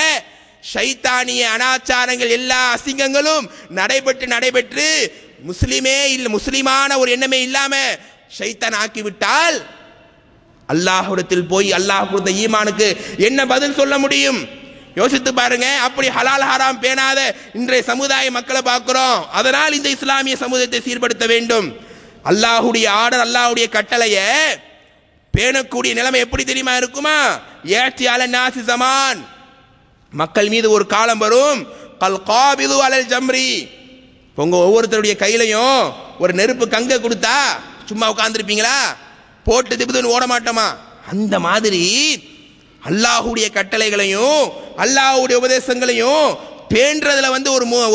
ஷைத்தானிய அனாச்சாரங்கள் எல்லா அசிங்கங்களும் நடைபெற்று முஸ்லிமே இல்ல, முஸ்லிமான ஒரு எண்ணமே இல்லாம ஷைத்தான் ஆக்கிவிட்டால் அல்லாஹ்விடத்தில் போய் அல்லாஹ் கொடுத்த ஈமானுக்கு என்ன பதில் சொல்ல முடியும்? யோசித்து பாருங்க. அப்படி ஹலால் ஹராம் பேணாத இன்றைய சமுதாய மக்களை பார்க்கிறோம். அதனால் இந்த இஸ்லாமிய சமூகத்தை சீர்படுத்த வேண்டும். அல்லாஹ்வுடைய ஆர்டர், அல்லாஹ்வுடைய கட்டளையை பேணக்கூடிய நிலைமை எப்படி தெரியுமா இருக்குமா? ஏத்தி அல நாசி ஜமான், மக்கள் மீது ஒரு காலம் வரும், கல் காபிது அலல் ஜம்ரி, உங்க ஒவ்வொருத்தருடைய கையிலையும் ஒரு நெருப்பு கங்க கொடுத்தா சும்மா உட்கார்ந்துருப்பீங்களா? போட்டு திபுதுன்னு ஓட மாட்டோமா? அந்த மாதிரி அல்லாஹ்வுடைய கட்டளைகளையும் அல்லாஹ்வுடைய உபதேசங்களையும் பேன்றதுல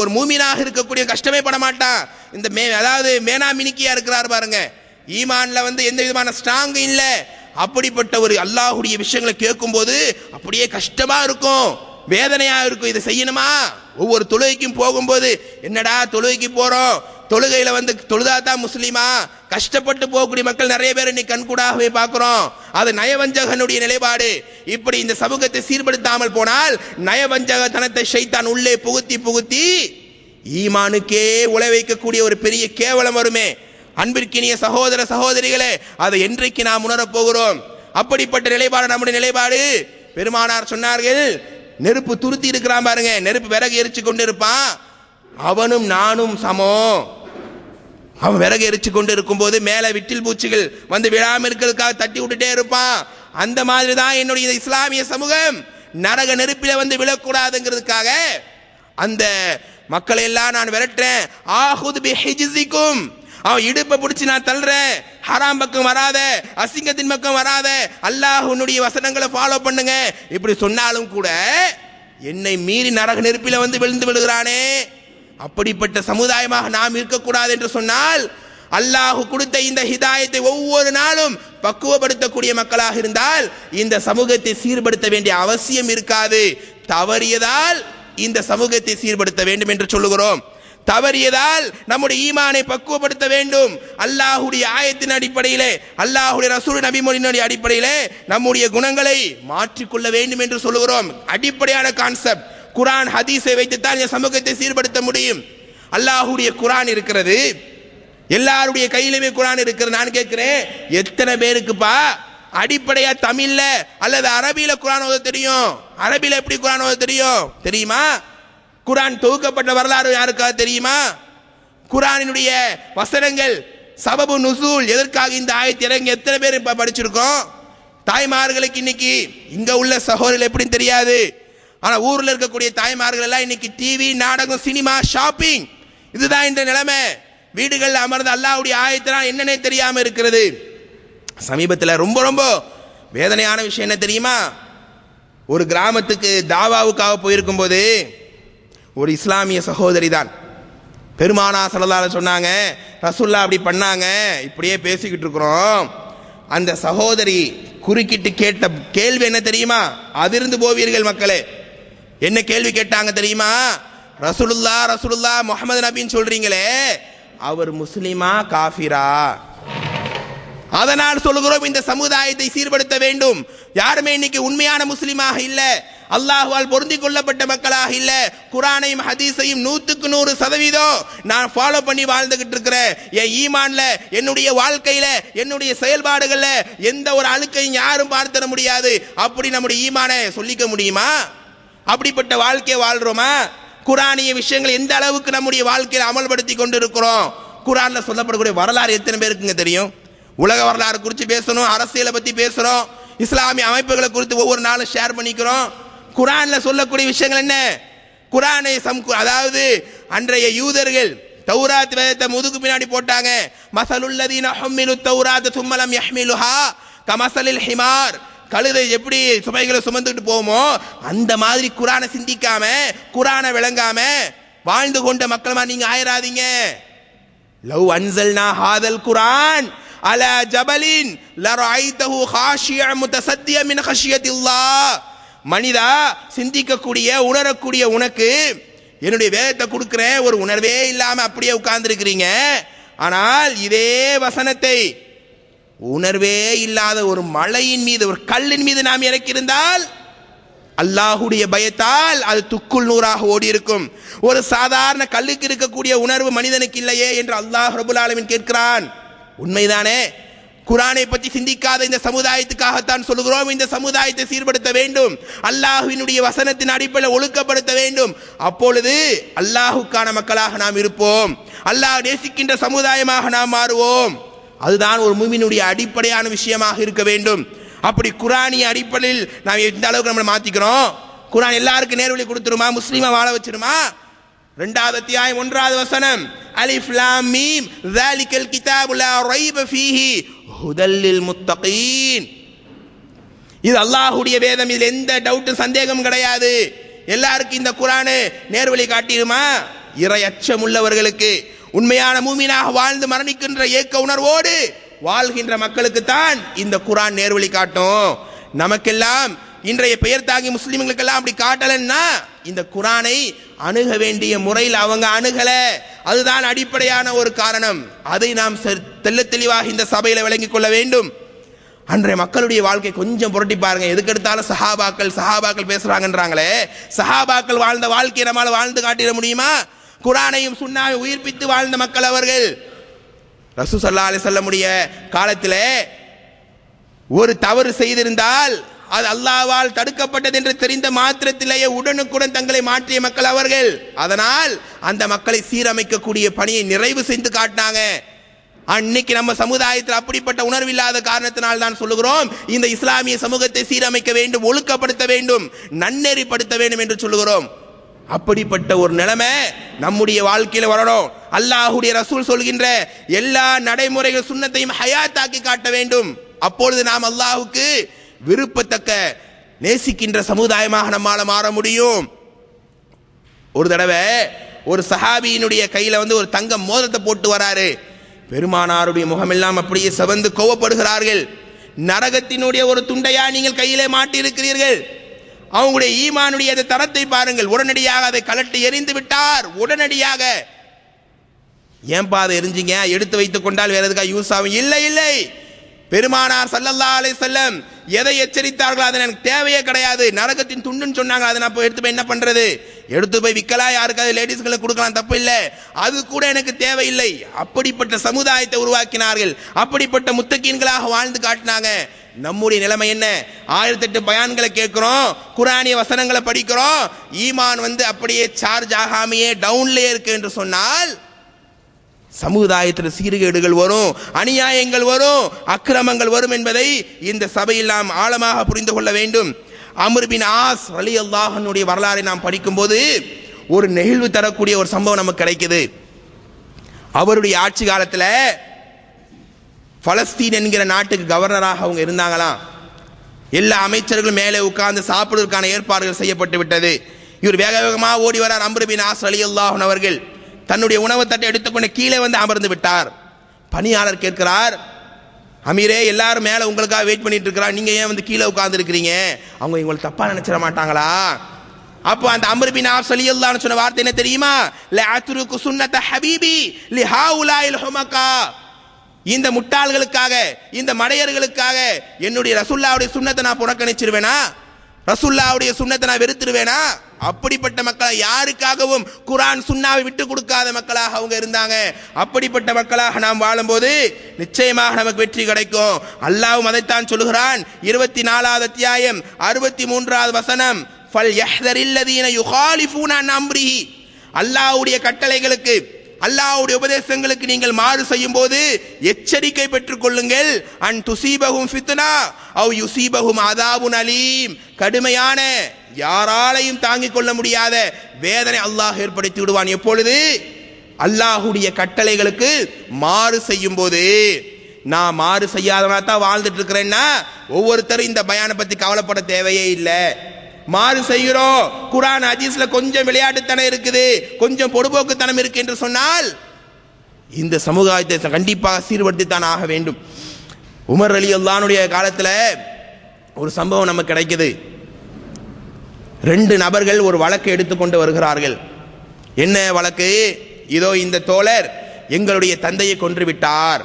ஒரு மூமினாக இருக்கக்கூடிய கஷ்டமே பட மாட்டான். இந்த அதாவது மேனா மினிக்கியா இருக்கிறார் பாருங்க, ஈமான்ல எந்த விதமான ஸ்ட்ராங் இல்ல. அப்படிப்பட்ட ஒரு அல்லாஹ்வுடைய விஷயங்களை கேட்கும் போது அப்படியே கஷ்டமா இருக்கும், வேதனையா இருக்கும். இதை செய்யணுமா? ஒவ்வொரு தொழுகைக்கும் போகும்போது என்னடா தொழுகைக்கு போறோம், தொழுகையில தொழுதாதான் முஸ்லிமா? கஷ்டப்பட்டு போகக்கூடிய மக்கள் நிறைய பேர் இன்னைக்கு கண்கூடாகவே பார்க்கிறோம். அது நயவஞ்சகனுடைய நிலைப்பாடு. இப்படி இந்த சமூகத்தை சீர்படுத்தாமல் போனால் நயவஞ்சகத்தனத்தை ஷைத்தான் உள்ளே புகுத்தி ஈமானுக்கே உழை வைக்கக்கூடிய ஒரு பெரிய கேவலம் வருமே. அன்பிற்கினிய சகோதர சகோதரிகளே, அதை என்றைக்கு நாம் உணரப் போகிறோம்? அப்படிப்பட்ட நிலைப்பாடு நம்முடைய நிலைப்பாடு. பெருமானார் சொன்னார்கள், நெருப்பு துருத்தி இருக்கிறான் பாருங்க, நெருப்பு விறகு எரிச்சு கொண்டு இருப்பான், அவனும் நானும் சமம். அவன் விறகு எரிச்சு கொண்டு இருக்கும் போது மேல விட்டில் பூச்சிகள் விழாம இருக்கிறதுக்காக தட்டி விட்டுட்டே இருப்பான். அந்த மாதிரி தான் என்னுடைய இஸ்லாமிய சமூகம் நரக நெருப்பில விழக்கூடாதுங்கிறதுக்காக அந்த மக்களை எல்லாம் நான் விரட்டுறேன். ஆஹுது பி ஹிஜ்ஸிக்கும், அவன் இடுப்பை பிடிச்சி நான் தள்ளுறேன், ஹராம் பக்கம் வராத, அசிங்கத்தின் பக்கம் வராத, அல்லாஹ் உன்னுடைய வசனங்களை ஃபாலோ பண்ணுங்க. இப்படி சொன்னாலும் கூட என்னை மீறி நரக நெருப்பில விழுந்து விழுகிறானே. அப்படிப்பட்ட சமுதாயமாக நாம் இருக்கக்கூடாது என்று சொன்னால் அல்லாஹ் கொடுத்த இந்த ஹிதாயத்தை ஒவ்வொரு நாளும் பக்குவப்படுத்தக்கூடிய மக்களாக இருந்தால் இந்த சமூகத்தை சீர்படுத்த வேண்டிய அவசியம் இருக்காது. தவறியதால் இந்த சமூகத்தை சீர்படுத்த வேண்டும் என்று சொல்லுகிறோம். தவறியதால் நம்முடைய ஈமானை பக்குவப்படுத்த வேண்டும். அல்லாஹ்வுடைய ஆயத்தின் அடிப்படையிலே, அல்லாஹ்வுடைய ரசூல் நபிமொழியினுடைய அடிப்படையிலே நம்முடைய குணங்களை மாற்றிக்கொள்ள வேண்டும் என்று சொல்லுகிறோம். அடிப்படையான கான்செப்ட். குர்ஆன் ஹதீஸை வைத்துத்தான் இந்த சமூகத்தை சீர்படுத்த முடியும். அல்லாஹ்வுடைய குர்ஆன் இருக்கிறது, எல்லாருடைய கையிலுமே குர்ஆன் இருக்கிறது. நான் கேட்கிறேன், எத்தனை பேருக்குப்பா அடிப்படையா தமிழ்ல அல்லது அரபியில குர்ஆன் ஓத தெரியும்? அரபியில எப்படி குர்ஆன் ஓத தெரியும் தெரியுமா? குர்ஆன் தொகுக்கப்பட்ட வரலாறு யாருக்காவது தெரியுமா? குர்ஆனினுடைய வசனங்கள், சபபு நுசூல், எதற்காக இந்த ஆயத்து இறங்கி எத்தனை பேர் படிச்சிருக்கோம்? தாய்மார்களுக்கு இன்னைக்கு இங்க உள்ள சகோதரர்கள் எப்படின்னு தெரியாது. ஆனா ஊர்ல இருக்கக்கூடிய தாய்மார்கள் எல்லாம் இன்னைக்கு டிவி, நாடகம், சினிமா, ஷாப்பிங், இதுதான் இந்த நிலைமை. வீடுகள் அமர்ந்து அல்லாஹ்வுடைய ஆயத்தினால் என்னன்னே தெரியாம இருக்கிறது. சமீபத்தில் ரொம்ப ரொம்ப வேதனையான விஷயம் என்ன தெரியுமா? ஒரு கிராமத்துக்கு தாவாவுக்காக போயிருக்கும் போது ஒரு இஸ்லாமிய சகோதரி தான் பெருமானா ஸல்லல்லாஹு அலைஹி சொன்னாங்க, ரசூலுல்லாஹ் அப்படி பண்ணாங்க, இப்படியே பேசிக்கிட்டு இருக்கிறோம், அந்த சகோதரி குறுக்கிட்டு கேட்ட கேள்வி என்ன தெரியுமா? அதிர்ந்து போவீர்கள் மக்களே. என்ன கேள்வி கேட்டாங்க தெரியுமா? ரசூலுல்லாஹ் ரசூலுல்லாஹ் முஹம்மது நபின்னு சொல்றீங்களே, அவர் முஸ்லிமா காஃபிரா? அதனால் சொல்லுகிறோம், இந்த சமுதாயத்தை சீர்படுத்த வேண்டும். யாருமே இன்னைக்கு உண்மையான முஸ்லிமாக இல்ல, அல்லாஹ்வால் பொருந்திக் கொள்ளப்பட்ட மக்களாக இல்ல. குர்ஆனையும் ஹதீஸையும் 100% நான் ஃபாலோ பண்ணி வாழ்ந்துகிட்டு இருக்கிறேன். என் ஈமான்ல, என்னுடைய வாழ்க்கையில, என்னுடைய செயல்பாடுகள்ல எந்த ஒரு அழுக்கையும் யாரும் பார்த்திட முடியாது. அப்படி நம்முடைய ஈமானை சொல்லிக்க முடியுமா? அப்படிப்பட்ட வாழ்க்கையை வாழ்றோமா? குர்ஆனிய விஷயங்கள் எந்த அளவுக்கு நம்முடைய வாழ்க்கையில அமல்படுத்தி கொண்டு இருக்கிறோம்? குர்ஆன்ல சொல்லப்படக்கூடிய வரலாறு எத்தனை பேருக்குங்க தெரியும்? உலக வரலாறு குறித்து பேசணும், அரசியலை பத்தி பேசுறோம், இஸ்லாமிய அமைப்புகளை குறித்து ஒவ்வொரு நாளும் ஷேர் பண்ணிக்கிறோம். குர்ஆன்ல சொல்லக்கூடிய விஷயங்கள் என்ன? குர்ஆனை அதாவது அன்றைய யூதர்கள் தௌராத் வேதத்தை முதுகு பின்னாடி போட்டாங்க. மஸலுல்லதீன ஹும்மிலு தௌராத் சும்ம லம் யஹ்மிலுஹா கமஸலில் ஹிமார். கழுதை எப்படி சுமைகளை சுமந்துட்டு போவோமோ அந்த மாதிரி குர்ஆனை சிந்திக்காம, குர்ஆனை விளங்காம வாழ்ந்து கொண்ட மக்களமா நீங்க ஆயிராதீங்க. லவ் அன்ஸல்னா ஹாதல் குர்ஆன் அலா ஜபலின் லரஐதஹு காஷியன் முத்தஸத்தியன் மின் கஷியத்தில்லாஹ். மனிதா, சிந்திக்கக்கூடிய உணரக்கூடிய உனக்கு என்னுடைய வேதத்தை கொடுக்கிறேன், ஒரு உணர்வே இல்லாம அப்படியே உட்கார்ந்து இருக்கிறீங்க. ஆனால் இதே வசனத்தை உணர்வே இல்லாத ஒரு மலையின் மீது, ஒரு கல்லின் மீது நாம் இறக்கியிருந்தால் அல்லாஹுடைய பயத்தால் அது துக்குள் நூறாக ஓடி இருக்கும். ஒரு சாதாரண கல்லுக்கு இருக்கக்கூடிய உணர்வு மனிதனுக்கு இல்லையே என்று அல்லாஹ் ரப்பல் ஆலமீன் கேட்கிறான். உண்மைதானே? குர்ஆனை பற்றி சிந்திக்காத இந்த சமுதாயத்துக்காகத்தான் சொல்கிறோம், இந்த சமுதாயத்தை சீர்படுத்த வேண்டும், அல்லாஹ்வினுடைய வசனத்தின் அடிப்படையில் ஒழுக்கப்படுத்த வேண்டும். அப்பொழுது அல்லாஹுக்கான மக்களாக நாம் இருப்போம், அல்லாஹ் நேசிக்கின்ற சமுதாயமாக நாம் மாறுவோம். அதுதான் ஒரு முஃமினுடைய அடிப்படையான விஷயமாக இருக்க வேண்டும். அப்படி குர்ஆனிய அடிப்படையில் நாம் எந்த அளவுக்கு நம்ம மாத்திக்கிறோம்? குர்ஆன் எல்லாருக்கும் நேர்வழி கொடுத்துருமா? முஸ்லீமா வாழ வச்சிருமா? 2வது அத்தியாயம் 1வது வசனம், அலிஃப் லாம் மீம் ஸாலிகல் கிதாபு லா ரைப ஃபீஹி ஹுதல் லில் முத்தகீன். இது அல்லாஹ்வுடைய வேதம், இதில் எந்த டவுட்டும் சந்தேகம் கிடையாது. எல்லாருக்கும் இந்த குர்ஆனை நேர்வழி காட்டிடுமா? இறை அச்சம் உள்ளவர்களுக்கு, உண்மையான மூமினாக வாழ்ந்து மரணிக்கின்ற ஏக்க உணர்வோடு வாழ்கின்ற மக்களுக்கு தான் இந்த குர்ஆன் நேர்வழி காட்டும். நமக்கெல்லாம் இன்றைய பெயர் தாங்கி முஸ்லிம்களுக்கெல்லாம் அப்படி காட்டலன்னா இந்த குர்ஆனை அணுக வேண்டிய முறையில் அவங்க அணுகல. அதுதான் அடிப்படையான ஒரு காரணம். அதை நாம் தெள்ள தெளிவாக இந்த சபையில விளங்கிக் கொள்ள வேண்டும். அன்றைய மக்களுடைய வாழ்க்கை கொஞ்சம் புரட்டி பாருங்க. எதுக்கெடுத்தாலும் சஹாபாக்கள் பேசுறாங்கன்றாங்களே, சஹாபாக்கள் வாழ்ந்த வாழ்க்கையை நம்மால வாழ்ந்து காட்டிட முடியுமா? குர்ஆனையும் சுன்னாவை உயிர்ப்பித்து வாழ்ந்த மக்கள் அவர்கள். ரசூல் ஸல்லல்லாஹு அலைஹி வஸல்லமுடைய காலத்திலே ஒரு தவறு செய்திருந்தால் அது அல்லாஹ்வால் தடுக்கப்பட்டது என்று தெரிந்த மாத்திரத்திலேயே உடனுக்குடன் தங்களை மாற்றிய மக்கள் அவர்கள். அதனால் அந்த மக்களை சீரமைக்கக்கூடிய பணியை நிறைவு செய்து காட்டினாங்க. அன்னைக்கு நம்ம சமுதாயத்தில் அப்படிப்பட்ட உணர்வு இல்லாத காரணத்தினால் தான் சொல்லுகிறோம், இந்த இஸ்லாமிய சமூகத்தை சீரமைக்க வேண்டும், ஒழுக்கப்படுத்த வேண்டும், நன்னெறிப்படுத்த வேண்டும் என்று சொல்லுகிறோம். அப்படிப்பட்ட ஒரு நிலைமை நம்முடைய வாழ்க்கையில வரணும். அல்லாஹ்வுடைய ரசூல் சொல்கின்ற எல்லா நடைமுறைகள் சுன்னத்தையும் ஹயாத்தாக்கி காட்ட வேண்டும். அப்பொழுது நாம் அல்லாஹ்வுக்கு விருப்பத்தக்க நேசிக்கின்ற சமுதாயமாக நம்மால மாற முடியும். ஒரு தடவை ஒரு சஹாபியினுடைய கையில ஒரு தங்க மோதிரத்தை போட்டு வராரு. பெருமானாருடைய முகமெல்லாம் அப்படியே சிவந்து கோவப்படுகிறார்கள். நரகத்தினுடைய ஒரு துண்டையா நீங்கள் கையிலே மாட்டி இருக்கிறீர்கள். அவங்களுடைய ஈமானுடைய தரத்தை பாருங்கள். உடனடியாக அதை கலட்டி எறிந்து விட்டார். உடனடியாக ஏன்பா அதை எரிஞ்சிங்க, எடுத்து வைத்துக் கொண்டால் வேற எதுக்காக யூஸ் ஆகும்? இல்லை இல்லை, பெருமானார் ஸல்லல்லாஹு அலைஹி வஸல்லம் எதை எச்சரித்தார்களோ அது எனக்கு தேவையே கிடையாது. நரகத்தின் துண்டுன்னு சொன்னாங்க, அதை நான் எடுத்து போய் என்ன பண்றது? எடுத்து போய் விற்கலாம், யாருக்காவது லேடிஸ்களுக்கு கொடுக்கலாம், தப்பு இல்லை. அது கூட எனக்கு தேவையில்லை. அப்படிப்பட்ட சமுதாயத்தை உருவாக்கினார்கள். அப்படிப்பட்ட முத்தகீன்களாக வாழ்ந்து காட்டினாங்க. நம்முடைய நிலைமை என்ன? 1008 பயான்களை கேட்கிறோம், குர்ஆனிய வசனங்களை படிக்கிறோம், ஈமான் அப்படியே சார்ஜ் ஆகாமையே டவுன்லயே இருக்கு என்று சொன்னால் சமுதாயத்தில் சீர்கேடுகள் வரும், அநியாயங்கள் வரும், அக்கிரமங்கள் வரும் என்பதை இந்த சபையில் நாம் ஆழமாக புரிந்து கொள்ள வேண்டும். அம்ர் பின் ஆஸ் ரலியல்லாஹு அன்ஹுடைய வரலாறை நாம் படிக்கும்போது ஒரு நெகிழ்வு தரக்கூடிய ஒரு சம்பவம் நமக்கு கிடைக்குது. அவருடைய ஆட்சி காலத்தில் பலஸ்தீன் என்கிற நாட்டுக்கு கவர்னராக அவங்க இருந்தாங்களாம். எல்லா அமைச்சர்களும் மேலே உட்கார்ந்து சாப்பிடுவதற்கான ஏற்பாடுகள் செய்யப்பட்டு விட்டது. இவர் வேக வேகமாக ஓடி வரார். அம்ர் பின் ஆஸ் ரலியல்லாஹு அன்ஹு அவர்கள் தன்னுடைய உணவு தட்டை எடுத்துக்கொண்டு கீழே அமர்ந்து விட்டார். பணியாளர் கேட்கிறார், அமீரே எல்லாரும் மேல உங்களுக்காக வெயிட் பண்ணிட்டு இருக்கிறாங்க, நீங்க ஏன் வந்து கீழே உட்கார்ந்து இருக்கிறீங்க, அவங்க இவங்களை தப்பா நினைச்சிட மாட்டாங்களா? அப்போ அந்த அம்ர் பின் ஆஸ் ரலியல்லாஹு அன்ஹு சொன்ன வார்த்தை என்ன தெரியுமா? லா அத்ருக்கு சுன்னத ஹபீபி லிஹாஉலாஇல் ஹுமகா, இந்த முட்டாள்களுக்காக இந்த மடையர்களுக்காக என்னுடைய ரசூலுல்லாஹ்வுடைய சுன்னத்தை நான் புறக்கணிச்சிருவேனா? ரசூலுல்லாஹ்வுடைய சுன்னத்தை நான் வெறுத்துருவேனா? அப்படிப்பட்ட மக்களை யாருக்காகவும் குர்ஆன் சுன்னாவை விட்டு கொடுக்காத மக்களாக அவங்க இருந்தாங்க. அப்படிப்பட்ட மக்களாக நாம் வாழும்போது நிச்சயமாக நமக்கு வெற்றி கிடைக்கும். அல்லாஹ்வும் அதைத்தான் சொல்கிறான். 24வது அத்தியாயம் 63வது வசனம், ஃபல்யஹ்தரில்லதீன யுகாலிஃபூன அன் அம்ரிஹி, அல்லாஹ்வுடைய கட்டளைகளுக்கு அல்லாஹ்வுடைய உபதேசங்களுக்கு நீங்கள் மாறு செய்யும் போது எச்சரிக்கை பெற்றுக் கொள்ளுங்கள். அன் துசீபஹும் ஃபித்னா அவ் யுசீபஹும் அதாபுன் அலீம், கடுமையான யாராலையும் தாங்கிக் கொள்ள முடியாத வேதனை அல்லாஹ் ஏற்படுத்தி விடுவான். எப்பொழுது? அல்லாஹ்வுடைய கட்டளைகளுக்கு மாறு செய்யும் போது. நான் மாறு செய்யாதவனா தான் வாழ்ந்துட்டு இருக்கிறேன்னா ஒவ்வொருத்தரும் இந்த பயானை பத்தி கவலைப்பட தேவையே இல்லை. மாறு செய்கிறோம், குர்ஆன் ஹதீஸ்ல கொஞ்சம் விளையாட்டுத்தனம் இருக்குது, கொஞ்சம் பொடுபோக்குத்தனம் இருக்கு என்று சொன்னால் இந்த சமுதாயத்தை கண்டிப்பாக சீர்படுத்தித்தான் ஆக வேண்டும். உமர் ரலியல்லாஹு அன்ஹுடைய காலத்துல ஒரு சம்பவம் நமக்கு கிடைக்குது. 2 நபர்கள் ஒரு வழக்கை எடுத்துக்கொண்டு வருகிறார்கள். என்ன வழக்கு? இதோ இந்த தோழர் எங்களுடைய தந்தையை கொன்று விட்டார்.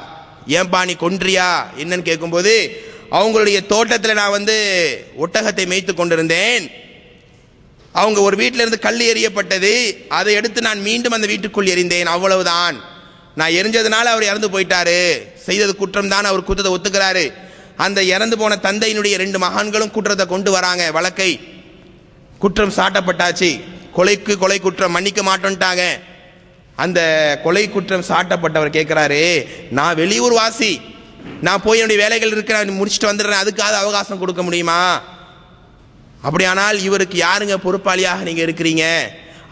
ஏன்பா நீ கொன்றியா என்னன்னு கேட்கும்போது, அவங்களுடைய தோட்டத்தில் நான் வந்து ஒட்டகத்தை மேய்த்து கொண்டிருந்தேன், அவங்க ஒரு வீட்டில இருந்து கல் எறியப்பட்டது, அதை எடுத்து நான் மீண்டும் அந்த வீட்டுக்குள் எறிந்தேன், அவ்வளவுதான். நான் எரிஞ்சதுனால அவர் இறந்து போயிட்டாரு, செய்தது குற்றம் தான், அவர் குற்றத்தை ஒத்துக்கிறாரு. அந்த இறந்து போன தந்தையினுடைய 2 மகன்களும் குற்றத்தை கொண்டு வராங்க. வழக்கை குற்றம் சாட்டப்பட்டாச்சு, கொலைக்கு கொலை குற்றம், மன்னிக்க மாட்டோன்ட்டாங்க. அந்த கொலை குற்றம் சாட்டப்பட்டவர் கேட்கிறாரு, நான் வெளியூர் வாசி, நான் போய் என்னுடைய வேலைகள் இருக்கு, நான் முடிச்சுட்டு வந்துடுறேன், அதுக்காக அவகாசம் கொடுக்க முடியுமா? அப்படியானால் இவருக்கு யாருங்க பொறுப்பாளியாக நீங்க இருக்கிறீங்க?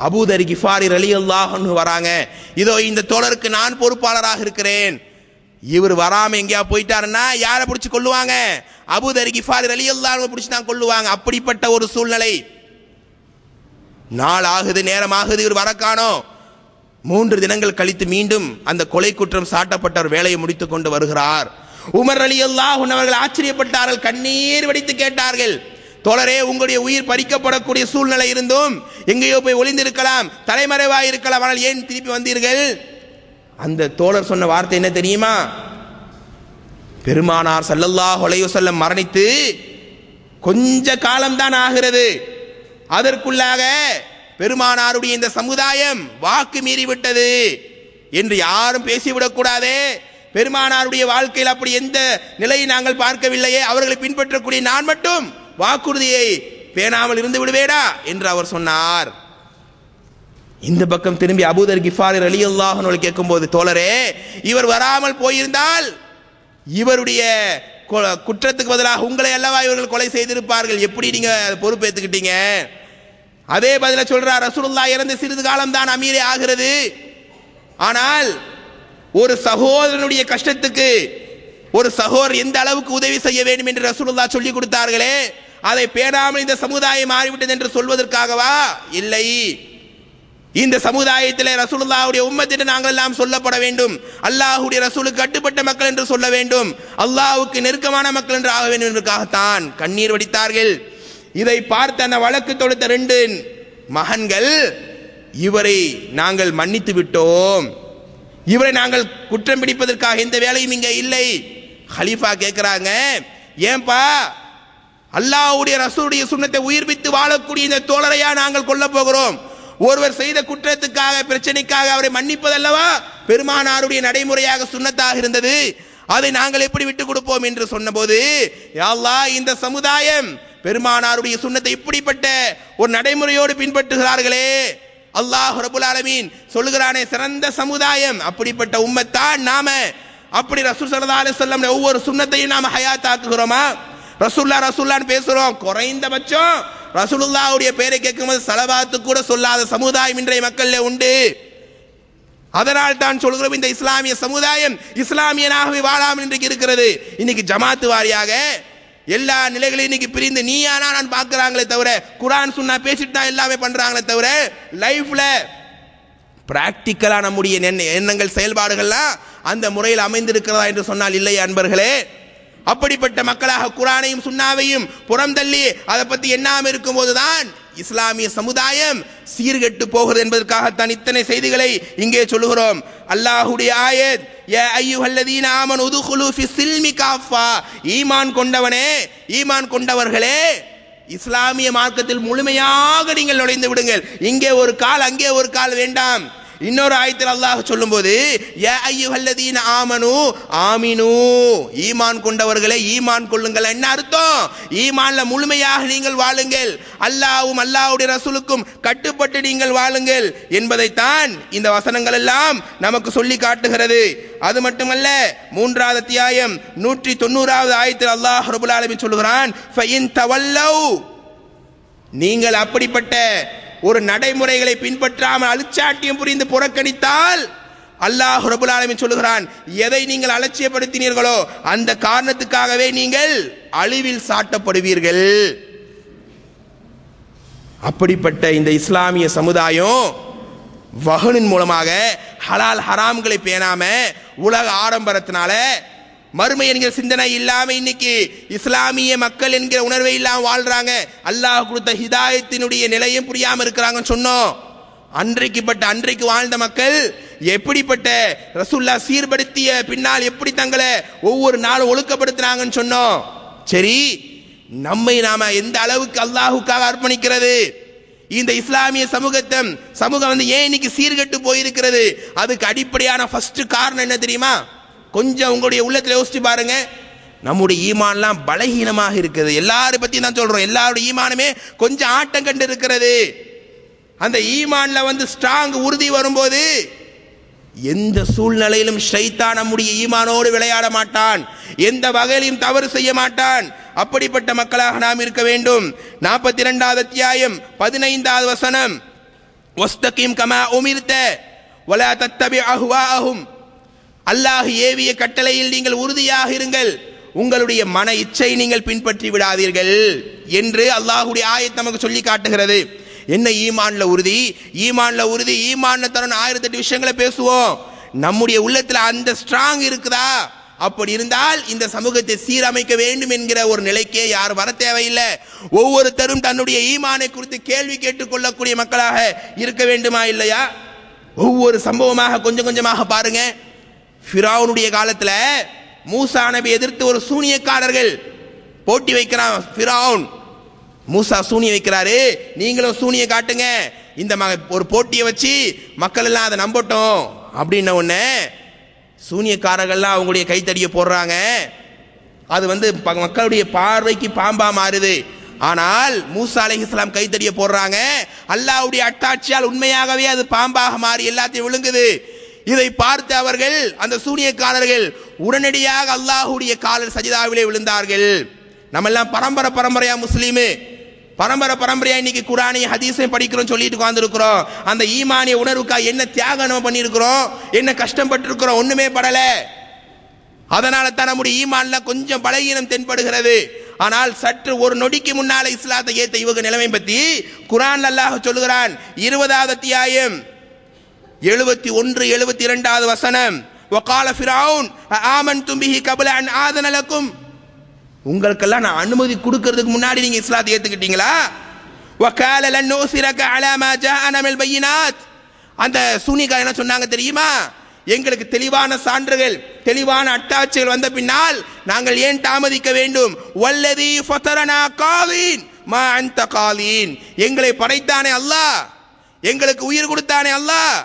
அபூதர் கிஃபாரி ரலியல்லாஹு அன்ஹு வராங்க. இதோ இந்த தோழருக்கு நான் பொறுப்பாளராக இருக்கிறேன். இவர் வராம எங்கேயா போயிட்டாருன்னா யாரை பிடிச்சு கொள்ளுவாங்க? அபூதர் கிஃபாரி ரலியல்லாஹு அன்ஹு பிடிச்சு தான் கொள்ளுவாங்க. அப்படிப்பட்ட ஒரு சூழ்நிலை. நாள் ஆகுது, நேரம் ஆகுது, இவர் வர காணோம். 3 தினங்கள் கழித்து மீண்டும் அந்த கொலை குற்றம் சாட்டப்பட்டவர் வேலையை முடித்துக் கொண்டு வருகிறார். உமர் ரலியல்லாஹு அன்ஹு அவர்கள் ஆச்சரியப்பட்டார்கள், கண்ணீர் வடித்து கேட்டார்கள், தோழரே உங்களுடைய உயிர் பறிக்கப்படக்கூடிய சூழ்நிலை இருந்தும் எங்கேயோ போய் ஒளிந்திருக்கலாம், தலைமறைவாய் இருக்கலாம், ஆனால் ஏன் திருப்பி வந்தீர்கள்? அந்த தோழர் சொன்ன வார்த்தை என்ன தெரியுமா? பெருமானார் ஸல்லல்லாஹு அலைஹி வஸல்லம் மரணித்து கொஞ்ச காலம்தான் ஆகிறது, அதற்குள்ளாக பெருமானாருடைய இந்த சமுதாயம் வாக்கு மீறிவிட்டது என்று யாரும் பேசிவிடக் கூடாதே. பெருமானாருடைய வாழ்க்கையில் அப்படி எந்த நிலையை நாங்கள் பார்க்கவில்லையே, அவர்களை பின்பற்றக்கூடிய நான் மட்டும் வாக்குறுதியை பேணாமல் இருந்து விடுவேடா என்று அவர் சொன்னார். இந்த பக்கம் திரும்பி அபூதர் கிஃபாரி ரலியல்லாஹு அன்ஹு கேட்கும்போது, தோழரே இவர் வராமல் போயிருந்தால் இவருடைய குற்றத்துக்கு பதிலாக உங்களை அல்லவா இவர்கள் கொலை செய்திருப்பார்கள், எப்படி நீங்க பொறுப்பேற்றுக்கிட்டீங்க? அதே பதில சொல்றார், ரசூலுல்லாஹ் இறந்து சிறிது காலம் தான் அமீரே ஆகிறது, ஆனால் ஒரு சகோதரனுடைய கஷ்டத்துக்கு ஒரு சகோதரர் எந்த அளவுக்கு உதவி செய்ய வேண்டும் என்று ரசூலுல்லாஹ் சொல்லி கொடுத்தார்களே, அதை பேணாமல் இந்த சமுதாயம் மாறிவிட்டது என்று சொல்வதற்காகவா? இல்லை, இந்த சமுதாயத்திலே ரசூலுல்லாஹ்வுடைய உம்மத் என்று நாங்கள் எல்லாம் சொல்லப்பட வேண்டும், அல்லாஹ்வுடைய ரசூலுக்கு கட்டுப்பட்ட மக்கள் என்று சொல்ல வேண்டும், அல்லாஹ்வுக்கு நெருக்கமான மக்கள் என்று ஆக வேண்டும் என்பதற்காகத்தான் கண்ணீர் வடித்தார்கள். இதை பார்த்த அந்த வழக்கு தொடுத்த 2 மகன்கள், இவரை நாங்கள் மன்னித்து விட்டோம், இவரை நாங்கள் குற்றம் பிடிப்பதற்காக எந்த வேலையும் இங்கே இல்லை. ஹலீஃபா கேட்கிறாங்க, ஏன்பா அல்லாஹ்வுடைய ரசூலுடைய சுன்னத்தை உயிர்ப்பித்து வாழக்கூடிய இந்த தோழரையா நாங்கள் கொல்ல போகிறோம்? ஒருவர் செய்த குற்றத்துக்காக பிரச்சனைக்காக அவரை மன்னிப்பதல்லவா பெருமானாருடைய நடைமுறையாக சுன்னத்தாக இருந்தது, அதை நாங்கள் எப்படி விட்டுக் கொடுப்போம் என்று சொன்னபோது, யா அல்லாஹ் இந்த சமுதாயம் பெருமானாருடைய சுன்னத்தை இப்படிப்பட்ட ஒரு நடைமுறையோடு பின்பற்றுகிறார்களே, அல்லாஹ் ரப்பல் ஆலமீன் சொல்லுகிறானே சிறந்த சமுதாயம், அப்படிப்பட்ட உம்மத்தான் நாம. அப்படி ரசூல் ஸல்லல்லாஹு அலைஹி வஸல்லம் ஒவ்வொரு சுன்னத்தையும் நாம ஹயாத்தாக்குகிறோமா? ரசூலுல்லாஹ் பேசுறோம், குறைந்தபட்சம் ரசூலுல்லாஹ்வுடைய பெயரை கேட்கும்போது ஸலவாத்து கூட சொல்லாத சமுதாயம் இன்றைய மக்களிலே உண்டு. அதனால் தான் சொல்கிறோம், இந்த இஸ்லாமிய சமுதாயம் இஸ்லாமியனாகவே வாழாமல் இன்றைக்கு இருக்கிறது. இன்னைக்கு ஜமாத்து வாரியாக எல்லா நிலைகளையும் இன்னைக்கு பிரிந்து நீயானா நான் பார்க்கிறாங்களே தவிர, குர்ஆன் சுன்னா பேசிட்டு தான் எல்லாமே பண்றாங்களே தவிர, லைஃப்ல பிராக்டிக்கலா நம்முடைய எண்ணங்கள் செயல்பாடுகள்லாம் அந்த முறையில் அமைந்திருக்கிறதா என்று சொன்னால் இல்லை அன்பர்களே. அப்படிப்பட்ட மக்களாக குர்ஆனையும் சுன்னாவையும் புறம் தள்ளி அதை பத்தி எண்ணாம இருக்கும் போதுதான் இஸ்லாமிய சமுதாயம் சீர்கெட்டு போகிறது என்பதற்காகத்தான் இத்தனை செய்திகளை இங்கே சொல்லுகிறோம். அல்லாஹ்வுடைய ஆயத், யா அய்யுஹல்லதீன ஆமனு உதுகுலு ஃபிஸ்ஸில்மி காஃபா, ஈமான் கொண்டவனே, ஈமான் கொண்டவர்களே, இஸ்லாமிய மார்க்கத்தில் முழுமையாக நீங்கள் நுழைந்து விடுங்கள். இங்கே ஒரு கால் அங்கே ஒரு கால் வேண்டாம். இன்னொரு ஆயத்தில் அல்லாஹ் சொல்லும்போது, யா அய்யுஹல்லதீன ஆமனு ஆமினு, ஈமான் கொண்டவர்களே ஈமான் கொள்ளுங்கள். என்ன அர்த்தம்? ஈமான்ல முழுமையாக நீங்கள் வாழுங்கள், அல்லாஹ்வும் அல்லாஹ்வுடைய ரசூலுக்கும் கட்டுப்பட்டு நீங்கள் வாழுங்கள் என்பதைத்தான் இந்த வசனங்கள் எல்லாம் நமக்கு சொல்லி காட்டுகிறது. அது மட்டுமல்ல, 3வது அத்தியாயம் 190வது ஆயத்தில் அல்லாஹ் ரப்பல் ஆலமீன் சொல்கிறான், ஃபஇன் தவல்லவ், நீங்கள் அப்படிப்பட்ட ஒரு நடைமுறைகளை பின்பற்றாமல் அலட்சியம் புரிந்து புறக்கணித்தால் அல்லாஹ் ரப்பல் ஆலமீன் சொல்லுகிறான், எதை நீங்கள் அலட்சியப்படுத்தினீர்களோ அந்த காரணத்துக்காகவே நீங்கள் அழிவில் சாட்டப்படுவீர்கள். அப்படிப்பட்ட இந்த இஸ்லாமிய சமுதாயம் வஹனின் மூலமாக ஹலால் ஹராம்களை பேணாம உலக ஆடம்பரத்தினால மறுமை என்கிற சிந்தனை இல்லாம இன்னைக்கு இஸ்லாமிய மக்கள் என்கிற உணர்வை இல்லாம வாழ்றாங்க. அல்லாஹ் கொடுத்த ஹிதாயத்தினுடைய நிலையும் புரியாம இருக்கிறாங்கன்னு சொன்னோம். அன்றைக்கு வாழ்ந்த மக்கள் எப்படிப்பட்ட ரசூலுல்லாஹ் சீர்படுத்திய பின்னால் எப்படி தங்களை ஒவ்வொரு நாளும் ஒழுக்கப்படுத்துறாங்கன்னு சொன்னோம். சரி, நம்மை நாம எந்த அளவுக்கு அல்லாஹ்வுக்காக அர்ப்பணிக்கிறது? இந்த இஸ்லாமிய சமூகம் ஏன் இன்னைக்கு சீர்கெட்டு போயிருக்கிறது? அதுக்கு அடிப்படையான ஃபர்ஸ்ட் காரணம் என்ன தெரியுமா? கொஞ்சம் உங்களுடைய உள்ளத்தில் யோசிச்சு பாருங்க. நம்முடைய ஈமான்லாம் பலகீனமாக இருக்குது. எல்லாரை பத்தி தான் சொல்றோம். எல்லாருடைய ஈமானுமே கொஞ்சம் ஆட்டம் கண்டு இருக்கிறது. அந்த ஈமான்ல ஸ்ட்ராங் உறுதி வரும்போது எந்த சூழ்நிலையிலும் ஷைத்தான் நம்முடைய ஈமானோடு விளையாட மாட்டான், எந்த வகையிலும் தவறு செய்ய மாட்டான். அப்படிப்பட்ட மக்களாக நாம் இருக்க வேண்டும். 42வது அத்தியாயம் 15வது வசனம், வஸ்தகீம் கமா உமிர்த வலா தத்தபி அஹ்வாஅஹும், அல்லாஹ் ஏவிய கட்டளையில் நீங்கள் உறுதியாக இருங்கள், உங்களுடைய மன இச்சை நீங்கள் பின்பற்றி விடாதீர்கள் என்று அல்லாஹ்வுடைய ஆயத் நமக்கு சொல்லி காட்டுகிறது. என்ன ஈமான்ல உறுதி? ஈமான்ல தரணும் 1008 விஷயங்களை பேசுவோம். நம்முடைய உள்ளத்துல அந்த ஸ்ட்ராங் இருக்குதா? அப்படி இருந்தால் இந்த சமூகத்தை சீரமைக்க வேண்டும் என்கிற ஒரு நிலைக்கே யாரும் வர தேவையில்லை. ஒவ்வொருத்தரும் தன்னுடைய ஈமானை குறித்து கேள்வி கேட்டுக் கொள்ளக்கூடிய மக்களாக இருக்க வேண்டுமா இல்லையா? ஒவ்வொரு சம்பவமாக கொஞ்சம் கொஞ்சமாக பாருங்க. ஃபிரௌனுடைய காலத்துல மூசா நபி எதிர்த்து ஒரு சூனியக்காரர்கள் போட்டி வைக்கிறான். ஃபிரௌன் மூசா சூனியம் வைக்கிறாரு, நீங்களும் சூனிய காட்டுங்க, இந்த ஒரு போட்டியை வச்சு மக்கள் எல்லாம் அதை நம்பட்டும் அப்படின்ன உடனே சூனியக்காரர்கள்லாம் அவங்களுடைய கைத்தடியை போடுறாங்க. அது மக்களுடைய பார்வைக்கு பாம்பா மாறுது. ஆனால் மூசா அலைஹிஸ்ஸலாம் கைத்தடியை போடுறாங்க. அல்லாஹ்வுடைய அட்டாட்சியால் உண்மையாகவே அது பாம்பாக மாறி எல்லாத்தையும் விழுங்குது. இதை பார்த்து அவர்கள், அந்த சூனியக்காரர்கள், உடனடியாக அல்லாஹ்வுடைய காலில் சஜிதாவிலே விழுந்தார்கள். நம்ம எல்லாம் பரம்பரையா முஸ்லீமு, பரம்பரையா இன்னைக்கு குர்ஆனை ஹதீஸை படிக்கிறோம், சொல்லிட்டு உட்கார்ந்துருக்கிறோம். அந்த ஈமானிய உணர்வுக்காக என்ன தியாகம் நம்ம பண்ணியிருக்கிறோம், என்ன கஷ்டப்பட்டு இருக்கிறோம், ஒண்ணுமே படல. அதனால தான் நம்முடைய ஈமான்ல கொஞ்சம் பலகீனம் தென்படுகிறது. ஆனால் சற்று ஒரு நொடிக்கு முன்னால இஸ்லாத்தை ஏத்த இவங்க நிலைமை பத்தி குர்ஆன்ல அல்லாஹ் சொல்லுகிறான். 20வது அத்தியாயம் 71 72வது வசனம், வகால ஃபிரௌன் ஆமன்தும் பிஹி கப்ல அன் ஆதன லக்கும், உங்களுக்கெல்லாம் நான் அனுமதி கொடுக்கிறதுக்கு முன்னாடி நீங்க இஸ்லாத்தை ஏத்துக்கிட்டீங்களா? வகால லன் நுஸிரக அலா மா ஜாஅனா மில் பையினாத், அந்த சூனியக்காரர் என்ன சொன்னாங்க தெரியுமா? எங்களுக்கு தெளிவான சான்றுகள், தெளிவான அட்டாட்சிகள் வந்த பின்னால் நாங்கள் ஏன் தாமதிக்க வேண்டும்? வல்லதி ஃபதரனா காலீன் மா அன்த காலீன், எங்களை படைத்தானே அல்லாஹ், எங்களுக்கு உயிர் கொடுத்தானே அல்லாஹ்,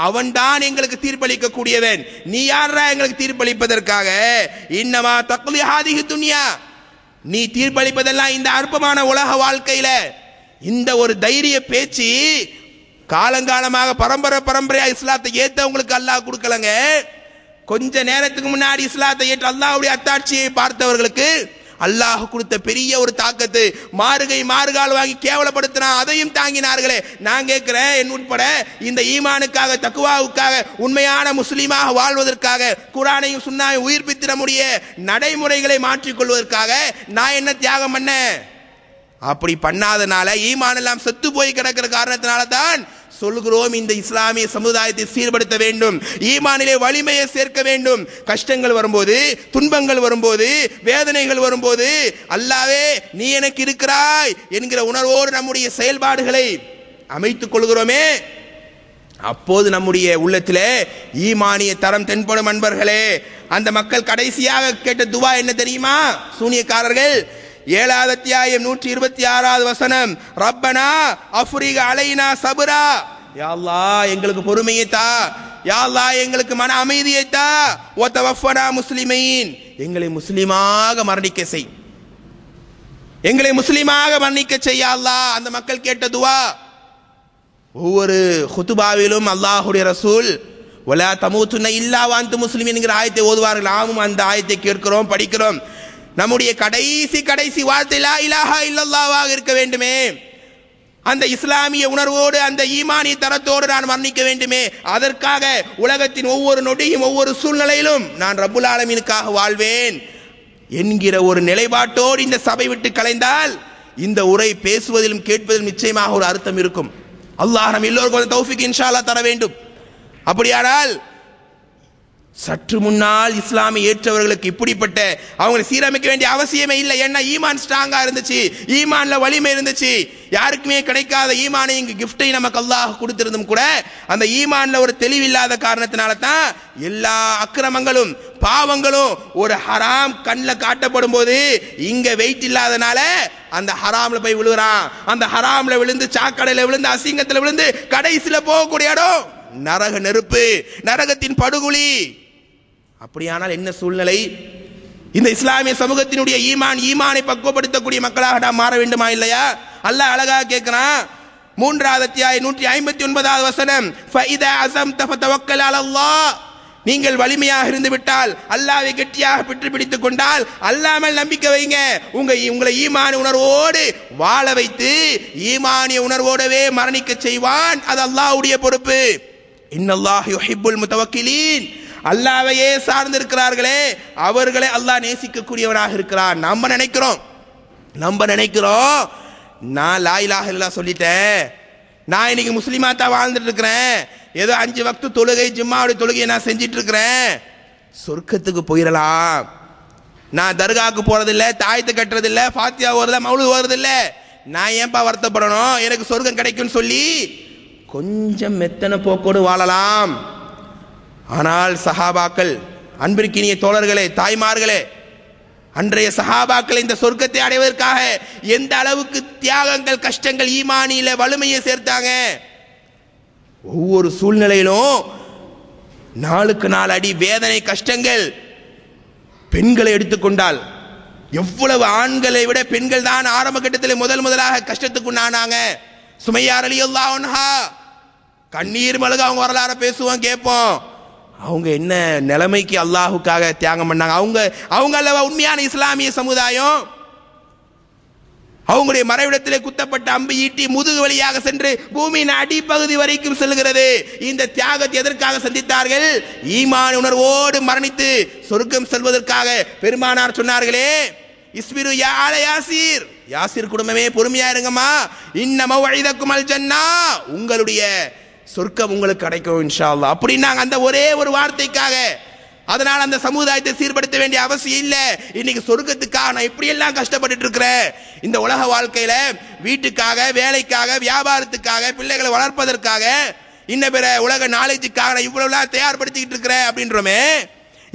அவன் தான் எங்களுக்கு தீர்ப்பளிக்க கூடியவன். நீ யாரா எங்களுக்கு தீர்ப்பளிப்பதற்காக? இன்னமா தக்லி ஹாதிஹி துன்யா, நீ தீர்ப்பளிப்பதெல்லாம் இந்த அற்பமான உலக வாழ்க்கையில. இந்த ஒரு தைரிய பேச்சு காலங்காலமாக பரம்பரையா இஸ்லாத்தை ஏத்தவங்களுக்கு அல்லாஹ் கொடுக்கலங்க. கொஞ்ச நேரத்துக்கு முன்னாடி இஸ்லாத்தை ஏற்று அல்லாஹ்வுடைய அத்தாட்சியை பார்த்தவர்களுக்கு அல்லாஹ் கொடுத்த பெரிய ஒரு தாக்கத்து. மாறுகால் வாங்கி கேவலப்படுத்தினா அதையும் தாங்கினார்களே. நான் கேட்கிறேன், என் உட்பட இந்த ஈமானுக்காக, தக்வாவுக்காக, உண்மையான முஸ்லீமாக வாழ்வதற்காக, குர்ஆனையும் சுன்னாவையும் உயிர்ப்பித்து நம்முடைய நடைமுறைகளை மாற்றிக்கொள்வதற்காக நான் என்ன தியாகம் பண்ண? அப்படி பண்ணாதனால, ஈமான் எல்லாம் செத்து போய் கிடக்கிற காரணத்தினால தான் சொல்கிறோம், இந்த இஸ்லாமிய சமுதாயத்தை சீர்படுத்த வேண்டும், ஈமானிலே வலிமையை சேர்க்க வேண்டும். கஷ்டங்கள் வரும்போது, துன்பங்கள் வரும்போது, வேதனைகள் வரும்போது அல்லாஹ்வே நீ எனக்கு இருக்கிறாய் என்கிற உணர்வோடு நம்முடைய செயல்பாடுகளை அமைத்துக் கொள்கிறோமே, அப்போது நம்முடைய உள்ளத்திலே ஈமானிய தரம் தென்படும். அன்பர்களே, அந்த மக்கள் கடைசியாக கேட்ட துவா என்ன தெரியுமா? சூனியக்காரர்கள் 7வது அத்தியாயம் 126வது வசனம், ரப்பனா அஃப்ரிக் அலைனா சபரா, யா அல்லாஹ் எங்களுக்கு பொறுமையை தா, யா அல்லாஹ் எங்களுக்கு மன அமைதியை தா, வ தவஃபனா முஸ்லிமீன், எங்களை முஸ்லிமாக மரணிக்க செய், எங்களை முஸ்லிமாக மரணிக்க செய் யா அல்லாஹ். அந்த மக்கள் கேட்ட துவா. ஒவ்வொரு குத்துபாவிலும் அல்லாஹ்வுடைய ரசூல் வலா தமூதுன்ன இல்லா வ அன்தும் முஸ்லிமீன் என்கிற ஆயத்தை ஓதுவார்கள். நாமும் அந்த ஆயத்தை கேட்கிறோம், படிக்கிறோம். நம்முடைய கடைசி வார்த்தை லா இலாஹா இல்லல்லாஹ்வாக இருக்க வேண்டுமே, அந்த இஸ்லாமிய உணர்வோடு அந்த ஈமானிய தரத்தோடு நான் மரணிக்க வேண்டுமே. அதற்காக உலகத்தின் ஒவ்வொரு நொடியும் ஒவ்வொரு சூழ்நிலையிலும் நான் ரப்புல் ஆலமீனுக்காக வாழ்வேன் என்கிற ஒரு நிலைப்பாட்டோடு இந்த சபை விட்டு கலைந்தால் இந்த உரை பேசுவதிலும் கேட்பதிலும் நிச்சயமாக ஒரு அர்த்தம் இருக்கும். அல்லாஹ் நம் எல்லோருக்கும் தௌஃபீக் இன்ஷா அல்லாஹ் தர வேண்டும். அப்படியானால் சற்று முன்னால் இஸ்லாமை ஏற்றவர்களுக்கு இப்படிப்பட்ட அவங்களை சீரமைக்க வேண்டிய அவசியமே இல்லை. ஏன்னா ஈமான் ஸ்ட்ராங்கா இருந்துச்சு, ஈமான்ல வலிமை இருந்துச்சு. யாருக்குமே கிடைக்காத ஈமானை இங்கு கிஃப்டை நமக்கு அல்லாஹ் கொடுத்திருந்தும் கூட அந்த ஈமான்ல ஒரு தெளிவில்லாத காரணத்தினால தான் எல்லா அக்கிரமங்களும் பாவங்களும் ஒரு ஹராம் கண்ணில் காட்டப்படும் போது இங்க வெயிட் இல்லாதனால அந்த ஹராம்ல போய் விழுகிறான். அந்த ஹராம்ல விழுந்து சாக்கடையில விழுந்து அசிங்கத்தில் விழுந்து கடைசியில போகக்கூடிய இடம் நரக நெருப்பு, நரகத்தின் படுகொலி. அப்படியானால் என்ன சூழ்நிலை? இந்த இஸ்லாமிய சமூகத்தினுடைய ஈமானை பக்குவப்படுத்தக்கூடிய மக்களாக நாம் மாற வேண்டுமா இல்லையா? அல்லாஹ் அழகாக கேட்கிறான். 3வது அத்தியாயம் 159வது வசனம், ஃபஇதா அஸம்த ஃபதவக்கல் அலல்லாஹ், நீங்கள் வலிமையாக இருந்து விட்டால், அல்லாஹ்வை கெட்டியாக பற்றி பிடித்துக் கொண்டால், அல்லாஹ் மேல் நம்பிக்கை வைங்க. உங்களை ஈமானிய உணர்வோடு வாழ வைத்து ஈமானிய உணர்வோடவே மரணிக்க செய்வான். அது அல்லாஹ்வுடைய பொறுப்பு. இன்னல்லாஹ் யுஹிப்புல் முத்தவக்கிலீன், அல்லாஹ்வையே சார்ந்திருக்கிறார்களே அவர்களை அல்லாஹ் நேசிக்கக்கூடியவனாக இருக்கிறான். நம்ம நினைக்கிறோம் நான் லா இலாஹ இல்லல்லாஹ் சொல்லிட்டேன், நான் இன்னைக்கு முஸ்லிமா தான் வாழ்ந்துட்டு இருக்கிறேன், ஏதோ 5 வக்து தொழுகை ஜும்மாவுடைய தொழுகையை நான் செஞ்சிட்டு இருக்கிறேன், சொர்க்கத்துக்கு போயிடலாம், நான் தர்காவுக்கு போறதில்ல, தாயத்தை கட்டுறதில்ல, ஃபாத்தியா ஓதுறதில்ல, மௌலூத் ஓதுறதில்ல, நான் ஏன்பா வருத்தப்படணும், எனக்கு சொர்க்கம் கிடைக்கும்னு சொல்லி கொஞ்சம் மெத்தன போக்கோடு வாழலாம். ஆனால் சஹாபாக்கள், அன்பிற்கினிய தோழர்களே, தாய்மார்களே, அன்றைய சஹாபாக்கள் இந்த சொர்க்கத்தை அடைவதற்காக எந்த அளவுக்கு தியாகங்கள், கஷ்டங்கள், ஈமானியில வலிமையை சேர்த்தாங்க. ஒவ்வொரு சூழ்நிலையிலும் நாளுக்கு நாள் அடி வேதனை, கஷ்டங்கள். பெண்களை எடுத்துக்கொண்டால் எவ்வளவு ஆண்களை விட பெண்கள் தான் ஆரம்ப கட்டத்தில் முதலாக கஷ்டத்துக்கு உண்டானாங்க. சுமையா ரலியல்லாஹு அன்ஹா, கண்ணீர் மல்க அவங்க வரலாறு பேசுவோம், கேட்போம். அவங்க என்ன நிலைமைக்கு அல்லாஹுக்காக தியாகம் பண்ணாங்க. அவங்க அல்லவா உண்மையான இஸ்லாமிய சமுதாயம். அவங்களுடைய மறைவிடத்திலே குத்தப்பட்ட அம்பு ஈட்டி முதுகு வழியாக சென்று பூமியின் அடிப்பகுதி வரைக்கும் செல்கிறது. இந்த தியாகத்தை எதற்காக சந்தித்தார்கள்? ஈமான் உணர்வோடு மரணித்து சொர்க்கம் செல்வதற்காக. பெருமானார் சொன்னார்களே, இஸ்பிரு யா ஆல யாசீர், யாசீர் குடும்பமே பொறுமையா இருங்கம்மா, இன்ன மவ்இதக்கும் அல் ஜன்னா, உங்களுடைய சொர்க்கம் உங்களுக்கு கிடைக்கும் இன்ஷா அல்லாஹ் அப்படின்னாங்க. அந்த ஒரே ஒரு வார்த்தைக்காக. அதனால் அந்த சமுதாயத்தை சீர்படுத்த வேண்டிய அவசியம் இல்லை. இன்னைக்கு சொர்க்கத்துக்காக நான் இப்படி எல்லாம் கஷ்டப்பட்டு இருக்கிறேன். இந்த உலக வாழ்க்கையில வீட்டுக்காக, வேலைக்காக, வியாபாரத்துக்காக, பிள்ளைகளை வளர்ப்பதற்காக, இன்ன பிற உலக நாலேஜுக்காக நான் இவ்வளவு தயார்படுத்திக்கிட்டு இருக்கிறேன் அப்படின்றோமே.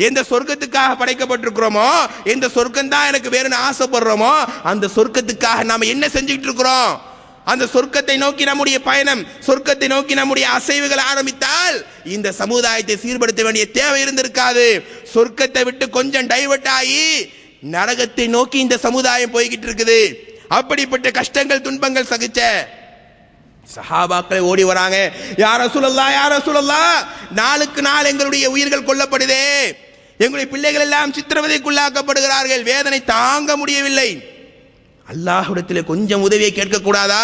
எந்த சொர்க்கத்துக்காக படைக்கப்பட்டிருக்கிறோமோ, எந்த சொர்க்கம் தான் எனக்கு வேறுன்னு ஆசைப்படுறோமோ, அந்த சொர்க்கத்துக்காக நாம என்ன செஞ்சுக்கிட்டு இருக்கிறோம்? அந்த சொர்க்கத்தை நோக்கி நம்முடைய பயணம், சொர்க்கத்தை நோக்கி நம்முடைய அசைவுகள் ஆரம்பித்தால் இந்த சமுதாயத்தை சீர்படுத்த வேண்டிய தேவை இருந்திருக்காது. சொர்க்கத்தை விட்டு கொஞ்சம் டைவர்ட் ஆகி நரகத்தை நோக்கி இந்த சமுதாயம் போய்கிட்டு இருக்குது. அப்படிப்பட்ட கஷ்டங்கள், துன்பங்கள் சகிச்ச சஹாபாக்களை ஓடி வராங்க. யா ரசூலல்லாஹ், யா ரசூலல்லாஹ், நாளுக்கு நாள் எங்களுடைய உயிர்கள் கொல்லப்படுதே, எங்களுடைய பிள்ளைகள் எல்லாம் சித்திரவதைக்குள்ளாக்கப்படுகிறார்கள், வேதனை தாங்க முடியவில்லை. அல்லாஹ்விடத்தில் கொஞ்சம் உதவியை கேட்கக்கூடாதா?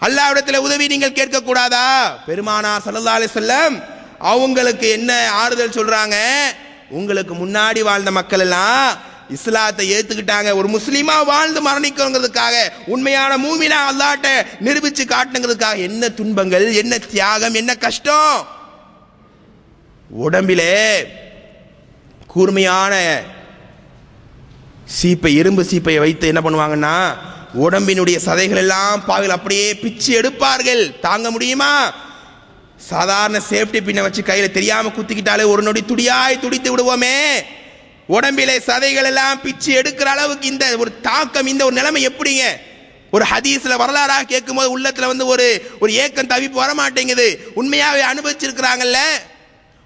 அல்லாஹ்விடத்தில் உதவி நீங்கள் கேட்கக்கூடாதா? பெருமானார் ஸல்லல்லாஹு அலைஹி வஸல்லம் அவங்களுக்கு என்ன ஆறுதல் சொல்றாங்க? உங்களுக்கு முன்னாடி வாழ்ந்த மக்கள் எல்லாம் இஸ்லாத்தை ஏத்துக்கிட்டாங்க, ஒரு முஸ்லீமா வாழ்ந்து மரணிக்கிறதுக்காக, உண்மையான மூமினா அல்லாஹ்ட்ட நிரூபிச்சு காட்டுங்கிறதுக்காக என்ன துன்பங்கள், என்ன தியாகம், என்ன கஷ்டம். உடம்பிலே கூர்மையான சீப்பை, இரும்பு சீப்பை வைத்து என்ன பண்ணுவாங்கன்னா உடம்பினுடைய சதைகள் எல்லாம் பாவில் அப்படியே பிச்சு எடுப்பார்கள். தாங்க முடியுமா? சாதாரண சேஃப்டி பின்ன வச்சு கையில தெரியாம குத்திக்கிட்டாலே ஒரு நொடி துடியாய் துடித்து விடுவோமே. உடம்பிலே சதைகள் எல்லாம் பிச்சு எடுக்கிற அளவுக்கு இந்த ஒரு தாக்கம், இந்த ஒரு நிலைமை எப்படிங்க? ஒரு ஹதீஸ்ல வரலாறாக கேட்கும் போது உள்ளத்துல ஒரு ஏக்கம் தவிப்பு வர மாட்டேங்குது. உண்மையாவே அனுபவிச்சிருக்கிறாங்கல்ல.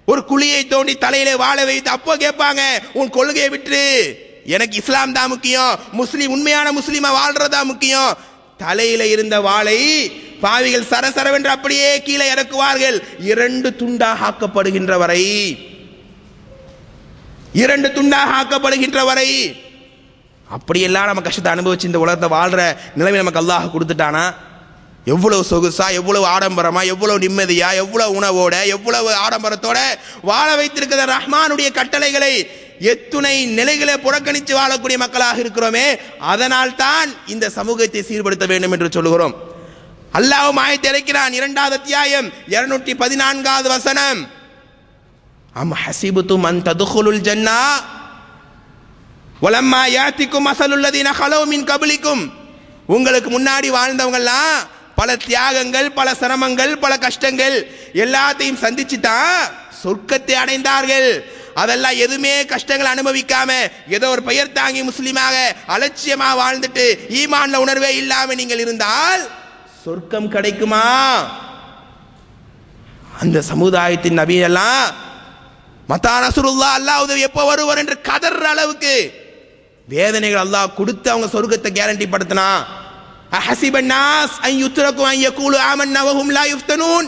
ஒரு குழியை தோண்டி தலையிலே வாழ வைத்து அப்போ கேட்பாங்க, உன் கொள்கையை விட்டு எனக்கு இஸ்லாம் தான் முக்கியம், முஸ்லீம் உண்மையான முஸ்லீமா வாழ்றதா முக்கியம். தலையில இருந்த வாளை பாவிகள் சரசரவென்று அப்படியே கீழே இறக்குவார்கள். 2 துண்டாக ஆக்கப்படுகின்ற வரை, 2 துண்டாக ஆக்கப்படுகின்ற வரை. அப்படியெல்லாம் நம்ம கஷ்டத்தை அனுபவிச்சு இந்த உலகத்தை வாழ்ற நிலைமை நமக்கு அல்லாஹ் கொடுத்துட்டானா? எவ்வளவு சொகுசா, எவ்வளவு ஆடம்பரமா, எவ்வளவு நிம்மதியா, எவ்வளவு உணவோட, எவ்வளவு ஆடம்பரத்தோட வாழ வைத்திருக்கிற ரஹ்மானுடைய கட்டளைகளை எத்துணை நிலைகளை புறக்கணித்து வாழக்கூடிய மக்களாக இருக்கிறோமே. அதனால் தான் இந்த சமூகத்தை சீர்படுத்த வேண்டும் என்று சொல்லுகிறோம். அல்லாஹ் ஆயத்தை இறக்கிறான். 2வது அத்தியாயம் 214வது வசனம். அம் ஹஸிபுதும் அன் ததுகுலுல் ஜன்னா வலம்மா யாத்திக்கும் மஸலுல் லதீன ஹலவ் மின் கப்லிக்கும். உங்களுக்கு முன்னாடி வாழ்ந்தவங்கலாம் பல தியாகங்கள், பல சிரமங்கள், பல கஷ்டங்கள் எல்லாத்தையும் சந்திச்சு தான் சொர்க்கத்தை அடைந்தார்கள். அதெல்லாம் எதுவுமே கஷ்டங்கள் அனுபவிக்காம ஏதோ ஒரு பெயர் தாங்கி முஸ்லீமாக அலட்சியமா வாழ்ந்துட்டு ஈமான்ல உணர்வே இல்லாம நீங்கள் இருந்தால் சொர்க்கம் கிடைக்குமா? அந்த சமுதாயத்தின் நபியெல்லாம் மத்தா நஸ்ருல்லாஹ், அல்லாஹ் உதவி எப்போ வருவார் என்று கதற அளவுக்கு வேதனைகள் அல்லாஹ் கொடுத்து அவங்க சொர்க்கத்தை கேரண்டி படுத்தினா. அஹஸிபன் நாஸ் அன் யுத்ரகு அன் யகூலு ஆமன்னா வஹும் லா யுஃப்தனூன்.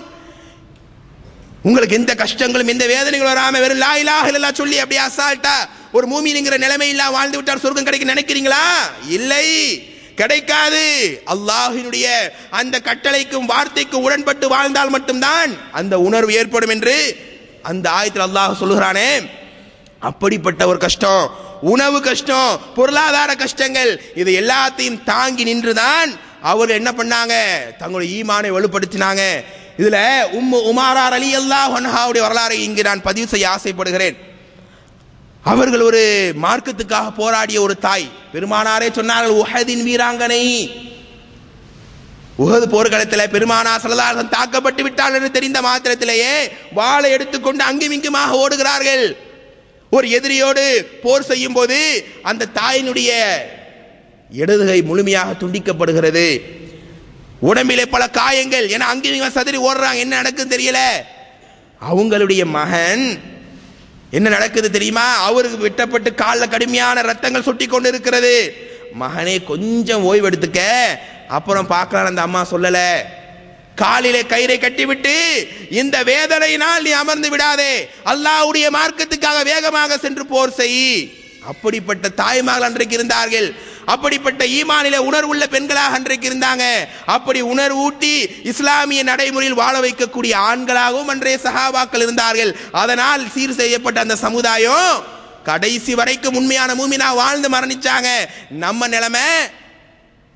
உங்களுக்கு எந்த கஷ்டங்களும் எந்த வேதனைகளும் வராம வெறும் லா இலாஹ இல்லல்லாஹ் சொல்லி அப்படியே அசால்ட்டா ஒரு மூமின்ங்கிற நிலைமையில வாழ்ந்து விட்டார் சொர்க்கம் கிடைக்கும் நினைக்கிறீங்களா? இல்லை, கிடைக்காது. அல்லாஹ்வினுடைய அந்த கட்டளைக்கும் வார்த்தைக்கும் உடன்பட்டு வாழ்ந்தால் மட்டும்தான் அந்த உணர்வு ஏற்படும் என்று அந்த ஆயத்தில் அல்லாஹ் சொல்லுகிறானே. அப்படிப்பட்ட ஒரு கஷ்டம், உணவு கஷ்டம், பொருளாதார கஷ்டங்கள், இது எல்லாத்தையும் தாங்கி நின்றுதான் அவர்கள் என்ன பண்ணாங்க, தங்களுடைய ஈமானை வலுப்படுத்தினாங்க. இதுல உம்மு உமாரா ரலியல்லாஹு அன்ஹாவுடைய வரலாறை இங்கு நான் பதிவு செய்ய ஆசைப்படுகிறேன். அவர்கள் ஒரு மார்க்கத்துக்காக போராடிய ஒரு தாய். பெருமானாரே சொன்னார்கள், உஹதின் வீராங்கனை. உஹது போர்க்களத்தில் பெருமானார் ஸல்லல்லாஹு அலைஹி வஸல்லம் தாக்கப்பட்டு விட்டால் என்று தெரிந்த மாத்திரத்திலேயே வாளை எடுத்துக்கொண்டு அங்கும் இங்குமாக ஓடுகிறார்கள். ஒரு எதிரியோடு போர் செய்யும் போது அந்த தாயினுடைய இடதுகை முழுமையாக துண்டிக்கப்படுகிறது. உடம்பிலே பல காயங்கள், ஏன்னா அங்கிங்க சதறி ஓடுறாங்க, என்ன நடக்குது தெரியல. அவங்களுடைய மகன் என்ன நடக்குது தெரியுமா? அவருக்கு வெட்டப்பட்டு காலில் கடுமையான ரத்தங்கள் சொட்டி கொண்டு இருக்கிறது. மகனே கொஞ்சம் ஓய்வு எடுத்துக்க, அப்புறம் பார்க்கலாம். அந்த அம்மா சொல்லல, காலிலே கயிறை கட்டிவிட்டு இந்த வேதனையினால் நீ அமர்ந்து விடாதே, அல்லாஹ்வுடைய மார்க்கத்துக்காக வேகமாக சென்று போர் செய். அப்படிப்பட்ட தாய்மார்கள் அன்றைக்கு இருந்தார்கள். அப்படிப்பட்ட ஈமானிலே உணர்வுள்ள பெண்களாக அன்றைக்கு இருந்தாங்க. அப்படி உணர்வூட்டி இஸ்லாமிய நடைமுறையில் வாழ வைக்கக்கூடிய ஆண்களாகவும் அன்றைய சஹாபாக்கள் இருந்தார்கள். அதனால் சீர் செய்யப்பட்ட அந்த சமுதாயம் கடைசி வரைக்கும் உண்மையான மூமினா வாழ்ந்து மரணிச்சாங்க. நம்ம நிலைமை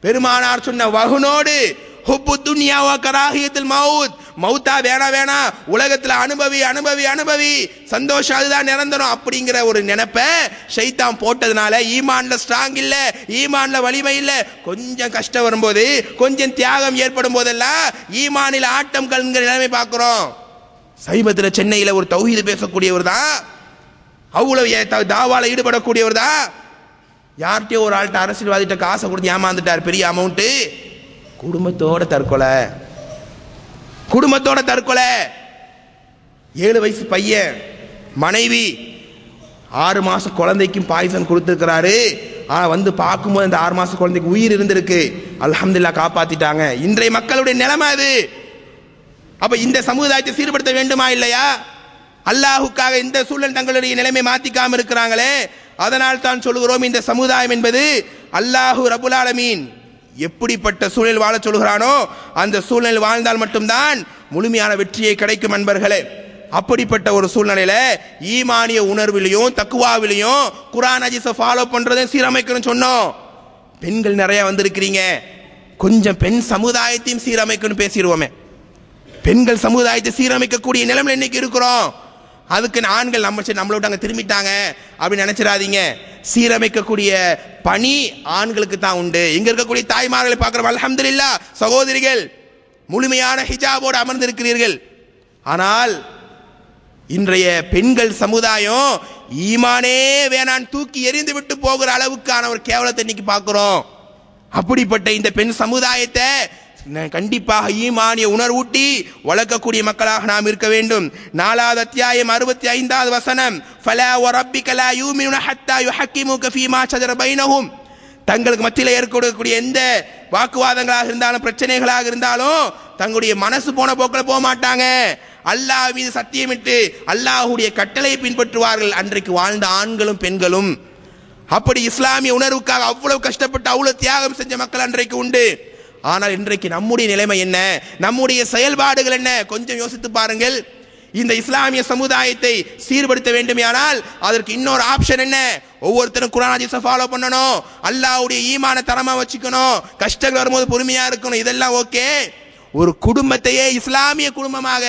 பெருமானார் சொன்ன வகுனோடு ஹுப்பு துன்யா வ கராஹியத்துல் மவுத், மௌத்தா வேணா வேணா, உலகத்துல அனுபவி அனுபவி அனுபவி, சந்தோஷம் அதுதான் நிரந்தரம் அப்படிங்கிற ஒரு நினைப்பை ஷைத்தான் போட்டதுனால ஈமான்ல ஸ்ட்ராங் இல்ல, ஈமான்ல வலிமை இல்ல. கொஞ்சம் கஷ்டம் வரும்போது, கொஞ்சம் தியாகம் ஏற்படும் போதெல்லாம் ஈமானில் ஆட்டம் கலங்கிற நிலைமை பார்க்கிறோம். சமீபத்தில் சென்னையில ஒரு தௌஹீது பேசக்கூடியவர் தான், அவ்வளவு தாவால ஈடுபடக்கூடியவர் தான். யார்கிட்டயோ ஒரு ஆள்கிட்ட அரசியல்வாதிட்ட காசை கொடுத்து ஏமாந்துட்டார், பெரிய அமௌண்ட். குடும்பத்தோட தற்கொலை, குடும்பத்தோட தற்கொலை. 7 வயசு பையன், மனைவி 6 மாசம் குழந்தைக்கும் பாய்சன் கொடுத்திருக்கிறாரு. வந்து பார்க்கும்போது அந்த 6 மாசம் குழந்தைக்கு உயிர் இருந்திருக்கு. அல்ஹம்துலில்லாஹ் காப்பாத்திட்டாங்க. இன்றைய மக்களுடைய நிலைமை அது. அப்ப இந்த சமுதாயத்தை சீர்படுத்த வேண்டுமா இல்லையா? அல்லாஹுக்காக இந்த சூழல் தங்களுடைய நிலைமை மாத்திக்காம இருக்கிறாங்களே. அதனால் தான் சொல்லுகிறோம், இந்த சமுதாயம் என்பது அல்லாஹு ரப்புல் ஆலமீன் எப்படிப்பட்ட சூழல் வாழ சொல்கிறானோ அந்த சூழல் வாழ்ந்தால் மட்டும்தான் முழுமையான வெற்றியை கிடைக்கும். அன்பர்களே, அப்படிப்பட்ட ஒரு சூழ்நிலையில ஈமானிய உணர்விலையும் தக்குவாவிலையும் குர்ஆன் ஹதீஸை ஃபாலோ பண்றதை சீரமைக்கணும்னு சொன்னோம். பெண்கள் நிறைய வந்திருக்கிறீங்க, கொஞ்சம் பெண் சமுதாயத்தையும் சீரமைக்கணும் பேசிடுவோமே. பெண்கள் சமுதாயத்தை சீரமைக்கக்கூடிய நிலைமையில இன்னைக்கு இருக்கிறோம். அதுக்கு ஆண்கள் நம்மளை விட்டு அங்க திரும்பிட்டாங்க அப்படின்னு நினைச்சிடாதீங்க. சீரமைக்கக்கூடிய பணி ஆண்களுக்கு தான் உண்டு. இங்க இருக்கக்கூடிய தாய்மார்களை பார்க்கிறோம், அல்ஹம்துலில்லாஹ் சகோதரிகள் முழுமையான ஹிஜாபோடு அமர்ந்திருக்கிறீர்கள். ஆனால் இன்றைய பெண்கள் சமுதாயம் ஈமானே வேணான் தூக்கி எறிந்து விட்டு போகிற அளவுக்கான ஒரு கேவலத்தை இன்னைக்கு பார்க்கிறோம். அப்படிப்பட்ட இந்த பெண் சமுதாயத்தை கண்டிப்பாக ஈமானிய உணர்வூட்டி வளர்க்கக்கூடிய மக்களாக நாம் இருக்க வேண்டும். 4வது அத்தியாயம் 65வது வசனம், ஃபலா வரப்பிக லா யூமினுன ஹத்தா யுஹக்கிமுக ஃபீமா ஷஜர பைனஹும். தங்களுக்கு மத்தியில் ஏற்படக்கூடிய எந்த வாக்குவாதங்களாக இருந்தாலும் பிரச்சனைகளாக இருந்தாலும் தங்களுடைய மனசு போன போக்கில் போக மாட்டாங்க. அல்லாஹ் மீது சத்தியமிட்டு அல்லாஹ்வுடைய கட்டளையை பின்பற்றுவார்கள். அன்றைக்கு வாழ்ந்த ஆண்களும் பெண்களும் அப்படி இஸ்லாமிய உணர்வுக்காக அவ்வளவு கஷ்டப்பட்டு அவ்வளவு தியாகம் செஞ்ச மக்கள் அன்றைக்கு உண்டு. ஆனால் இன்றைக்கு நம்முடைய நிலைமை என்ன, நம்முடைய செயல்பாடுகள் என்ன, கொஞ்சம் யோசித்து பாருங்கள். இந்த இஸ்லாமிய சமுதாயத்தை சீர்படுத்த வேண்டுமானால் அதற்கு இன்னொரு ஆப்ஷன் என்ன? ஒவ்வொருத்தரும் குர்ஆன் ஹதீஸை ஃபாலோ பண்ணணும், அல்லாஹ்வுடைய ஈமான தரமா வச்சுக்கணும், கஷ்டங்கள் வரும்போது பொறுமையா இருக்கணும். இதெல்லாம் ஓகே. ஒரு குடும்பத்தையே இஸ்லாமிய குடும்பமாக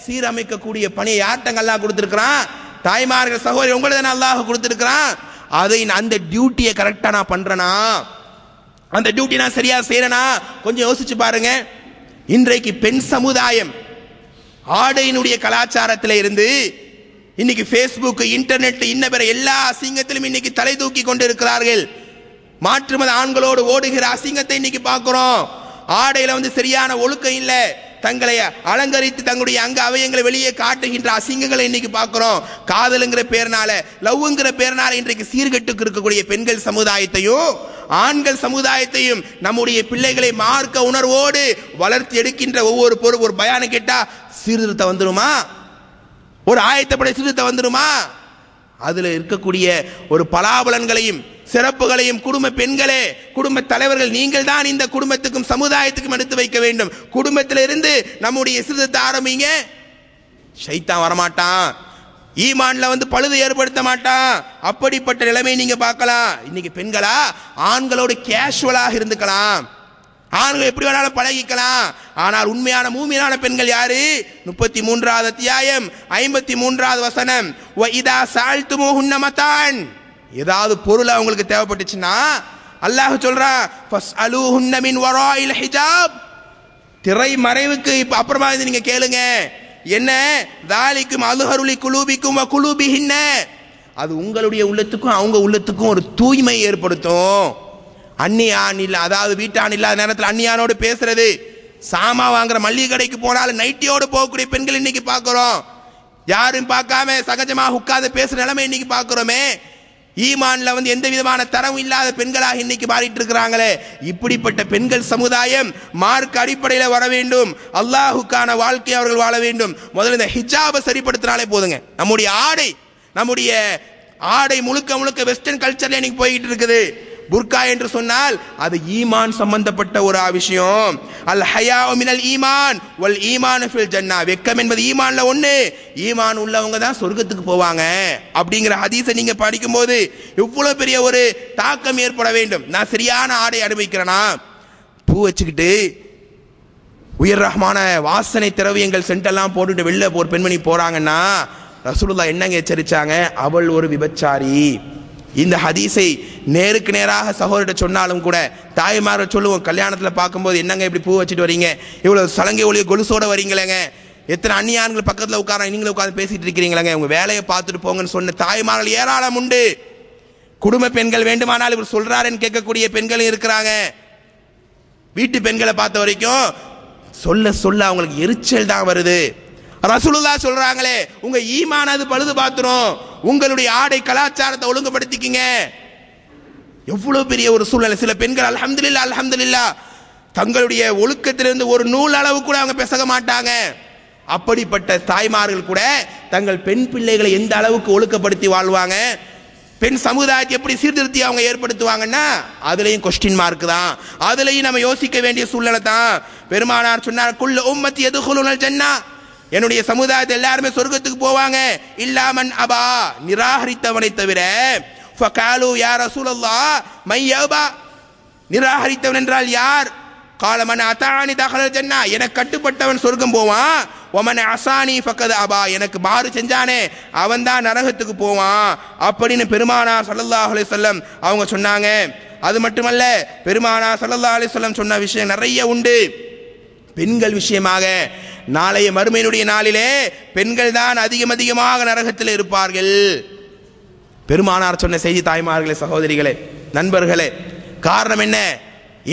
சீரமைக்கக்கூடிய பணியை யார்கிட்ட அல்லாஹ் கொடுத்திருக்கிறான்? தாய்மார்கள் சகோதரி உங்களுக்கு தானே அல்லாஹ் கொடுத்திருக்கிறான். அதை அந்த டியூட்டியை கரெக்டா நான் பண்றேனா, அந்த டியூட்டி நான் சரியா செய்யறேனா? கொஞ்சம் யோசிச்சு பாருங்க. இன்றைக்கு பெண் சமுதாயம் ஆடையினுடைய கலாச்சாரத்தில் இருந்து இன்னைக்கு ஃபேஸ்புக், இன்டர்நெட், இன்ன பிற எல்லா அசிங்கத்திலும் இன்னைக்கு தலை தூக்கி கொண்டு இருக்கிறார்கள். மாற்று மத ஆண்களோடு ஓடுகிற அசிங்கத்தை இன்னைக்கு பார்க்கிறோம். ஆடையில சரியான ஒழுக்கம் இல்லை, தங்களை அலங்கரித்து தங்களுடைய அங்க அவயங்களை வெளியே காட்டுகின்ற அசிங்கங்களை இன்னைக்கு பார்க்கிறோம். காதலுங்கிற பேர்னால, லவ்ங்கிற பேர்னால இன்றைக்கு சீர்கெட்டுக்கு இருக்கக்கூடிய பெண்கள் சமுதாயத்தையும் ஆண்கள் சமுதாயத்தையும் நம்முடைய பிள்ளைகளை மார்க்க உணர்வோடு வளர்த்தி எடுக்கின்ற ஒவ்வொரு ஒரு பயானம் கேட்டா சீர்திருத்தம் வந்துருமா? ஒரு ஆயத்தப்படை சீர்திருத்தம் வந்துருமா? அதுல இருக்கக்கூடிய ஒரு பலாபலன்களையும் சிறப்புகளையும் குடும்ப பெண்களே, குடும்ப தலைவர்கள் நீங்கள் தான் இந்த குடும்பத்துக்கும் சமுதாயத்துக்கும் எடுத்து வைக்க வேண்டும். குடும்பத்திலிருந்து நம்முடைய சீர்திருத்தத்தை ஆரம்பிங்க. ஷைத்தான் வரமாட்டான், ஈமான்ல பழுது ஏற்படுத்த மாட்டான். அப்படிப்பட்ட நிலைமை நீங்க பார்க்கலாம். இன்னைக்கு பெண்களா ஆண்களோடு கேஷுவலாக இருந்துக்கலாம், ஆண்கள் எப்படி வேணாலும் பழகிக்கலாம். ஆனால் உண்மையான மூமினான பெண்கள் யாரு? 33வது அத்தியாயம் 53வது வசனம், வ இதா சஅல்துமுஹுன்ன மதான். ஏதாவது பொருள் அவங்களுக்கு தேவைப்பட்டுச்சுன்னா அல்லாஹ் சொல்றான், ஃபஸ்அலூஹுன்ன மின் வராஇல் ஹிஜாப். திரை மறைவுக்கு அப்புறமா நீங்க கேளுங்க. என்ன? தாலிக்கும் அல்ஹருலி குலூபிக்கும் வ குலூபிஹின்ன. அது உங்களுடைய உள்ளத்துக்கும் அவங்க உள்ளத்துக்கும் ஒரு தூய்மை ஏற்படுத்தும். அந்நியான் இல்ல, அதாவது வீட்டான் இல்லாத நேரத்தில் அந்நியானோடு பேசுறது, சாமா வாங்குற மல்லிகை கடைக்கு போனாலும் நைட்டியோடு போகக்கூடிய பெண்கள் இன்னைக்கு பார்க்கிறோம். யாரும் பார்க்காம சகஜமாக உட்கார்ந்து பேசுற நிலைமை இன்னைக்கு பார்க்கிறோமே. ஈமான்ல எந்த விதமான தரவும் இல்லாத பெண்களாக இன்னைக்கு மாறிட்டு இருக்கிறாங்களே. இப்படிப்பட்ட பெண்கள் சமுதாயம் மார்க் அடிப்படையில் வர வேண்டும். அல்லாஹுக்கான வாழ்க்கை அவர்கள் வாழ வேண்டும். முதல்ல இந்த ஹிஜாபை சரிப்படுத்தினாலே போதுங்க. நம்முடைய ஆடை முழுக்க முழுக்க வெஸ்டர்ன் கல்ச்சர்ல இன்னைக்கு போய்கிட்டு இருக்குது. புர்கா என்று சொன்னால் அது ஈமான் சம்பந்தப்பட்ட ஒரு விஷயம். அல் ஹயாஉ மினல் ஈமான் வல் ஈமானு ஃபில் ஜன்னா. வெக்கம் என்பது ஈமான்ல ஒண்ணு. ஈமான் உள்ளவங்க தான் சொர்க்கத்துக்கு போவாங்க அப்படிங்கிற ஹதீஸை நீங்க படிக்கும்போது எவ்வளவு பெரிய ஒரு தாக்கம் ஏற்பட வேண்டும். நான் சரியான ஆடை அனுபவிக்கிறேனா, பூ வச்சுக்கிட்டு உயர் ரஹ்மான வாசனை திரவியங்கள் சென்டெல்லாம் போட்டுட்டு வெளில ஒரு பெண்மணி போறாங்கன்னா ரசூலுல்லாஹ் என்னங்க எச்சரிச்சாங்க? அவள் ஒரு விபச்சாரி. இந்த ஹதீஸை நேருக்கு நேராக சகோதரிட்ட சொன்னாலும் கூட தாய்மார்கள் சொல்லுவோம், கல்யாணத்தில் பார்க்கும்போது என்னங்க இப்படி பூ வச்சுட்டு வரீங்க, இவ்வளவு சலங்கை ஒளிய கொலுசோட வரீங்களேங்க, எத்தனை அந்நியான்கள் பக்கத்தில் உட்கார நீங்களும் உட்காந்து பேசிட்டு இருக்கிறீங்களேங்க, உங்க வேலையை பார்த்துட்டு போங்கன்னு சொன்ன தாய்மார்கள் ஏராளம் உண்டு. குடும்ப பெண்கள் வேண்டுமானால் இவர் சொல்றாருன்னு கேட்கக்கூடிய பெண்களும் இருக்கிறாங்க. வீட்டு பெண்களை பார்த்த வரைக்கும் சொல்ல சொல்ல அவங்களுக்கு எரிச்சல் தான் வருது. ரசூலுல்லாஹ் சொல்றாங்களே, உங்க ஈமான் அது பழுது பாத்துரும், உங்களுடைய ஆடை கலாச்சாரத்தை ஒழுங்குபடுத்திக்கிங்க. எவ்வளவு பெரிய ஒரு சூழ்நிலை. சில பெண்கள் அல்ஹம்துலில்லாஹ் தங்களுடைய ஒழுக்கத்திலிருந்து ஒரு நூல் அளவு கூட அவங்க பேச மாட்டாங்க. அப்படிப்பட்ட தாய்மார்கள் கூட தங்கள் பெண் பிள்ளைகளை எந்த அளவுக்கு ஒழுக்கப்படுத்தி வாழ்வாங்க, பெண் சமுதாயத்தை எப்படி சீர்திருத்தி அவங்க ஏற்படுத்துவாங்கன்னா அதுலயும் கொஸ்டின் மார்க் தான். அதுலயும் நம்ம யோசிக்க வேண்டிய சூழ்நிலை தான். பெருமானார் சொன்னார், குல்லு உம்மத்தி யதுகுலுல் ஜன்னா, என்னுடைய சமுதாயத்தை எல்லாருமே சொர்க்கத்துக்கு போவாங்க, இல்லாமன் அபா நிராகரித்தவனை தவிர. ஃபகாலு யா ரசூலல்லாஹ் மை யபா, நிராகரித்தவன் என்றால் யார்? கால மன் அதானி தஹலல் ஜன்னா, எனக்கு கட்டுப்பட்டவன் சொர்க்கம் போவான். வமன் அசானி ஃபகத் அபா, எனக்கு மாறு செஞ்சானே அவன் தான் நரகத்துக்கு போவான் அப்படின்னு பெருமானார் ஸல்லல்லாஹு அலைஹி வஸல்லம் அவங்க சொன்னாங்க. அது மட்டுமல்ல, பெருமானார் ஸல்லல்லாஹு அலைஹி வஸல்லம் சொன்ன விஷயம் நிறைய உண்டு. பெண்கள் விஷயமாக நாளைய மறுமையினுடைய நாளிலே பெண்கள் தான் அதிகமாக நரகத்தில் இருப்பார்கள். பெருமானார் சொன்ன செய்தி தாய்மார்களே, சகோதரிகளே, நண்பர்களே, காரணம் என்ன?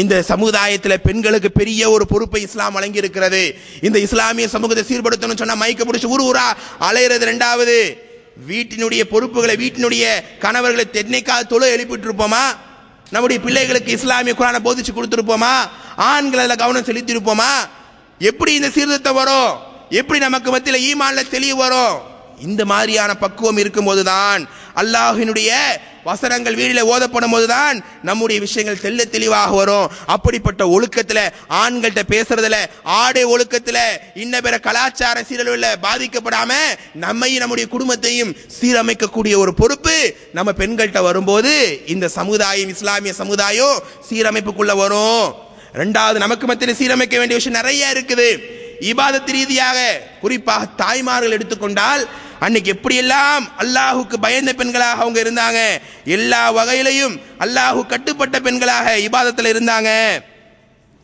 இந்த சமுதாயத்தில் பெண்களுக்கு பெரிய ஒரு பொறுப்பை இஸ்லாம் வழங்கி இருக்கிறது. இந்த இஸ்லாமிய சமூகத்தை சீர்படுத்தணும் சொன்னா மைக்க பிடிச்சி ஊரா அலையிறது. ரெண்டாவது, வீட்டினுடைய பொறுப்புகளை, வீட்டினுடைய கணவர்களை தென்னைக்காக தொழ எழுப்பிட்டு இருப்போமா? நம்முடைய பிள்ளைகளுக்கு இஸ்லாமிய குர்ஆனை போதிச்சு கொடுத்திருப்போமா? ஆண்கள் அதில் கவனம் செலுத்தி இருப்போமா? எப்படி இந்த சீர்திருத்தம் வரும்? எப்படி நமக்கு மத்தியில் ஈமான்ல தெளிவு வரும்? இந்த மாதிரியான பக்குவம் இருக்கும் போதுதான், அல்லாஹ்வினுடைய வசனங்கள் வீடில் ஓதப்படும் போதுதான் நம்முடைய விஷயங்கள் தெள்ள தெளிவாக வரும். அப்படிப்பட்ட ஒழுக்கத்தில், ஆண்கள்கிட்ட பேசுறதுல, ஆடை ஒழுக்கத்தில், இன்ன பிற கலாச்சார சீரழிவுல பாதிக்கப்படாம நம்மையும் நம்முடைய குடும்பத்தையும் சீரமைக்கக்கூடிய ஒரு பொறுப்பு நம்ம பெண்கள்கிட்ட வரும்போது இந்த சமுதாயம், இஸ்லாமிய சமுதாயம் சீரமைப்புக்குள்ள வரும். ரெண்டாவது, நமக்கு மத்தியில் சீரமைக்க வேண்டிய விஷயம் நிறைய இருக்குது. இபாதத் ரீதியாக குறிப்பாக தாய்மார்கள் எடுத்துக்கொண்டால், அன்னைக்கு எப்படியெல்லாம் அல்லாஹுக்கு பயந்த பெண்களாக அவங்க இருந்தாங்க, எல்லா வகையிலையும் அல்லாஹு கட்டுப்பட்ட பெண்களாக இபாதத்தில் இருந்தாங்க.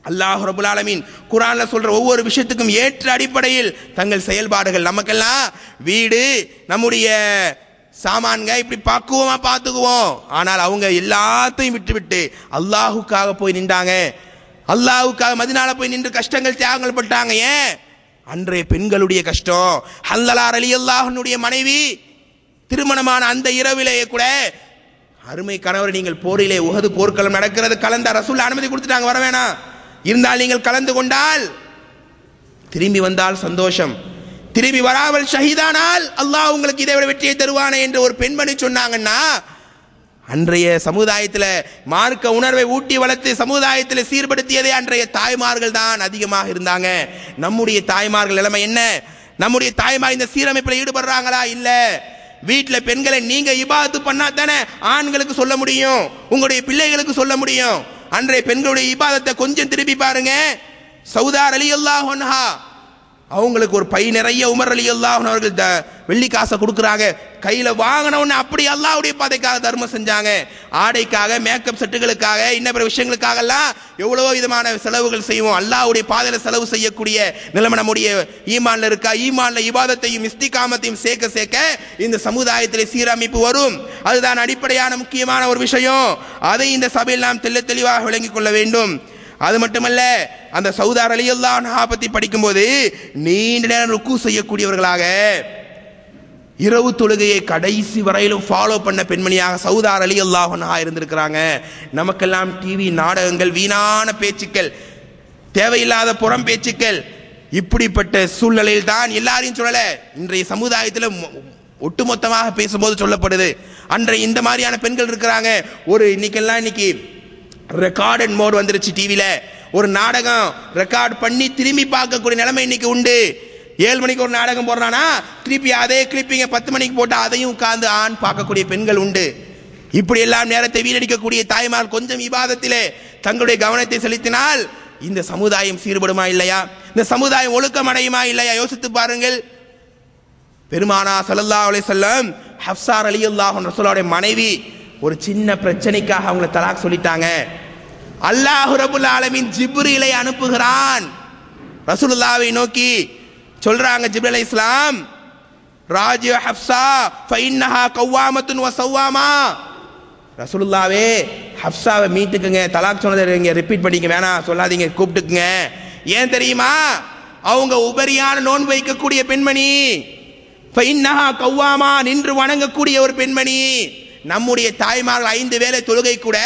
அல்லாஹ் ரப்பல் ஆலமீன் குர்ஆன்ல சொல்ற ஒவ்வொரு விஷயத்துக்கும் ஏற்ற அடிப்படையில் தங்கள் செயல்பாடுகள், நமக்கெல்லாம் வீடு, நம்முடைய சாமான்க இப்படி பக்குவமா பார்த்துக்குவோம். ஆனால் அவங்க எல்லாத்தையும் விட்டு அல்லாஹுக்காக போய் நின்றாங்க. அல்லாஹ்வுக்காக மதீனால போய் நின்று கஷ்டங்கள், தியாகங்கள் பட்டாங்க. ஏன்? அன்றைய பெண்களுடைய கஷ்டம். ஹல்லலா ரலியல்லாஹு அன்ஹுடைய மனைவி திருமணமான அந்த இரவிலேயே கூட, அருமை கணவர், நீங்கள் போரிலே, உஹது போர்க்களம் நடக்கிறது, கலந்த ரசூல் அனுமதி கொடுத்துட்டாங்க, வர வேணாம், இருந்தால் நீங்கள் கலந்து கொண்டால், திரும்பி வந்தால் சந்தோஷம், திரும்பி வராமல் ஷஹீதானால் அல்லாஹ் உங்களுக்கு இதை விட வெற்றியை தருவானே என்று ஒரு பெண்மணி சொன்னாங்கன்னா, அன்றைய சமுதாயத்தில் மார்க்க உணர்வை ஊட்டி வளர்த்து சமுதாயத்தில் சீர்படுத்தியதே அன்றைய தாய்மார்கள் தான் அதிகமாக இருந்தாங்க. நம்முடைய தாய்மார்கள் நிலைமை என்ன? நம்முடைய தாய்மார் இந்த சீரமைப்பில் ஈடுபடுறாங்களா? இல்ல. வீட்டில் பெண்களை நீங்க இபாதத்து பண்ணா தானே ஆண்களுக்கு சொல்ல முடியும், உங்களுடைய பிள்ளைகளுக்கு சொல்ல முடியும். அன்றைய பெண்களுடைய இபாதத்தை கொஞ்சம் திருப்பி பாருங்க. சௌதா ரலியல்லாஹு அன்ஹா, அவங்களுக்கு ஒரு பை நிறைய உமர் ரலியல்லாஹு அன்ஹு அவர்கள் வெள்ளி காசை கொடுக்குறாங்க. கையில் வாங்கினவுன்னு அப்படி அல்லாஹ்வுடைய பாதைக்காக தர்மம் செஞ்சாங்க. ஆடைக்காக, மேக்கப் செட்டுகளுக்காக, இன்ன பிற விஷயங்களுக்காகலாம் எவ்வளவோ விதமான செலவுகள் செய்வோம். அல்லாஹ்வுடைய பாதையில் செலவு செய்யக்கூடிய நிலைமை நம்முடைய ஈமான்ல இருக்கா? ஈமான்ல இபாதத்தையும் இஸ்திகாமத்தையும் சேர்க்க இந்த சமுதாயத்தில் சீரமைப்பு வரும். அதுதான் அடிப்படையான முக்கியமான ஒரு விஷயம். அதை இந்த சபையில் நாம் தெளிவாக விளங்கிக் கொள்ள வேண்டும். அது மட்டுமல்ல, அந்த சௌதா ரலியல்லாஹு அன்ஹா பத்தி படிக்கும்போது நீண்ட நேரம் ருக்கு செய்யக்கூடியவர்களாக, இரவு தொழுகையை கடைசி வரையிலும் ஃபாலோ பண்ண பெண்மணியாக சௌதா ரலியல்லாஹு அன்ஹா இருந்திருக்கிறாங்க. நமக்கெல்லாம் டிவி நாடகங்கள், வீணான பேச்சுக்கள், தேவையில்லாத புறம் பேச்சுக்கள், இப்படிப்பட்ட சூழ்நிலையில் தான் எல்லாரையும் சொல்லல, இன்றைய சமுதாயத்தில் ஒட்டுமொத்தமாக பேசும்போது சொல்லப்படுது. அன்றைய இந்த மாதிரியான பெண்கள் இருக்கிறாங்க. ஒரு இன்னைக்கு ரெக்கார்ட் மோட் வந்துருச்சு. டிவியில ஒரு நாடகம் ரெக்கார்ட் பண்ணி திரும்பி பார்க்கக்கூடிய நிலைமை இன்னைக்கு உண்டு. 7 மணிக்கு ஒரு நாடகம் போடுறானா திருப்பி அதே கிளிப்பிங்க 10 மணிக்கு போட்டு அதையும் உட்கார்ந்து ஆண் பார்க்கக்கூடிய பெண்கள் உண்டு. இப்படி எல்லாம் நேரத்தை வீணடிக்கக்கூடிய தாய்மார் கொஞ்சம் இபாதத்திலே தங்களுடைய கவனத்தை செலுத்தினால் இந்த சமுதாயம் சீர்படுமா இல்லையா? இந்த சமுதாயம் ஒழுக்கம் அடையுமா இல்லையா? யோசித்து பாருங்கள். பெருமானா ஸல்லல்லாஹு அலைஹி வஸல்லம் ஹஃப்ஸா ரலியல்லாஹு அன்ஹா ரசூலுடைய மனைவி ஒரு சின்ன பிரச்சனைக்காக அவங்களை தலாக் சொல்லிட்டாங்க. அல்லாஹ் ரப்பல் ஆலமீன் ஜிப்ரீலை அனுப்புகிறான் ரசூலுல்லாஹ்வை நோக்கி. சொல்றாங்க ஜிப்ரீல் அலைஹிஸ்ஸலாம், ராஜி ஹஃப்ஸா ஃபஇன்னஹா கவ்வாமத்துன் வ ஸவ்வாமா. ரசூலுல்லாஹ்வே ஹஃப்ஸாவை மீட்டுக்குங்க, தலாக் சொன்னதை நீங்க ரிப்பீட் பண்ணிக்க வேணாம், சொல்லாதீங்க, கூப்பிட்டுக்குங்க. ஏன் தெரியுமா? அவங்க உபரியான நோன்பு வைக்கக்கூடிய பெண்மணி. ஃபஇன்னஹா கவ்வாமா, நின்று வணங்கக்கூடிய ஒரு பெண்மணி. நம்முடைய தாய்மார்கள் 5 வேளை தொழுகை கூட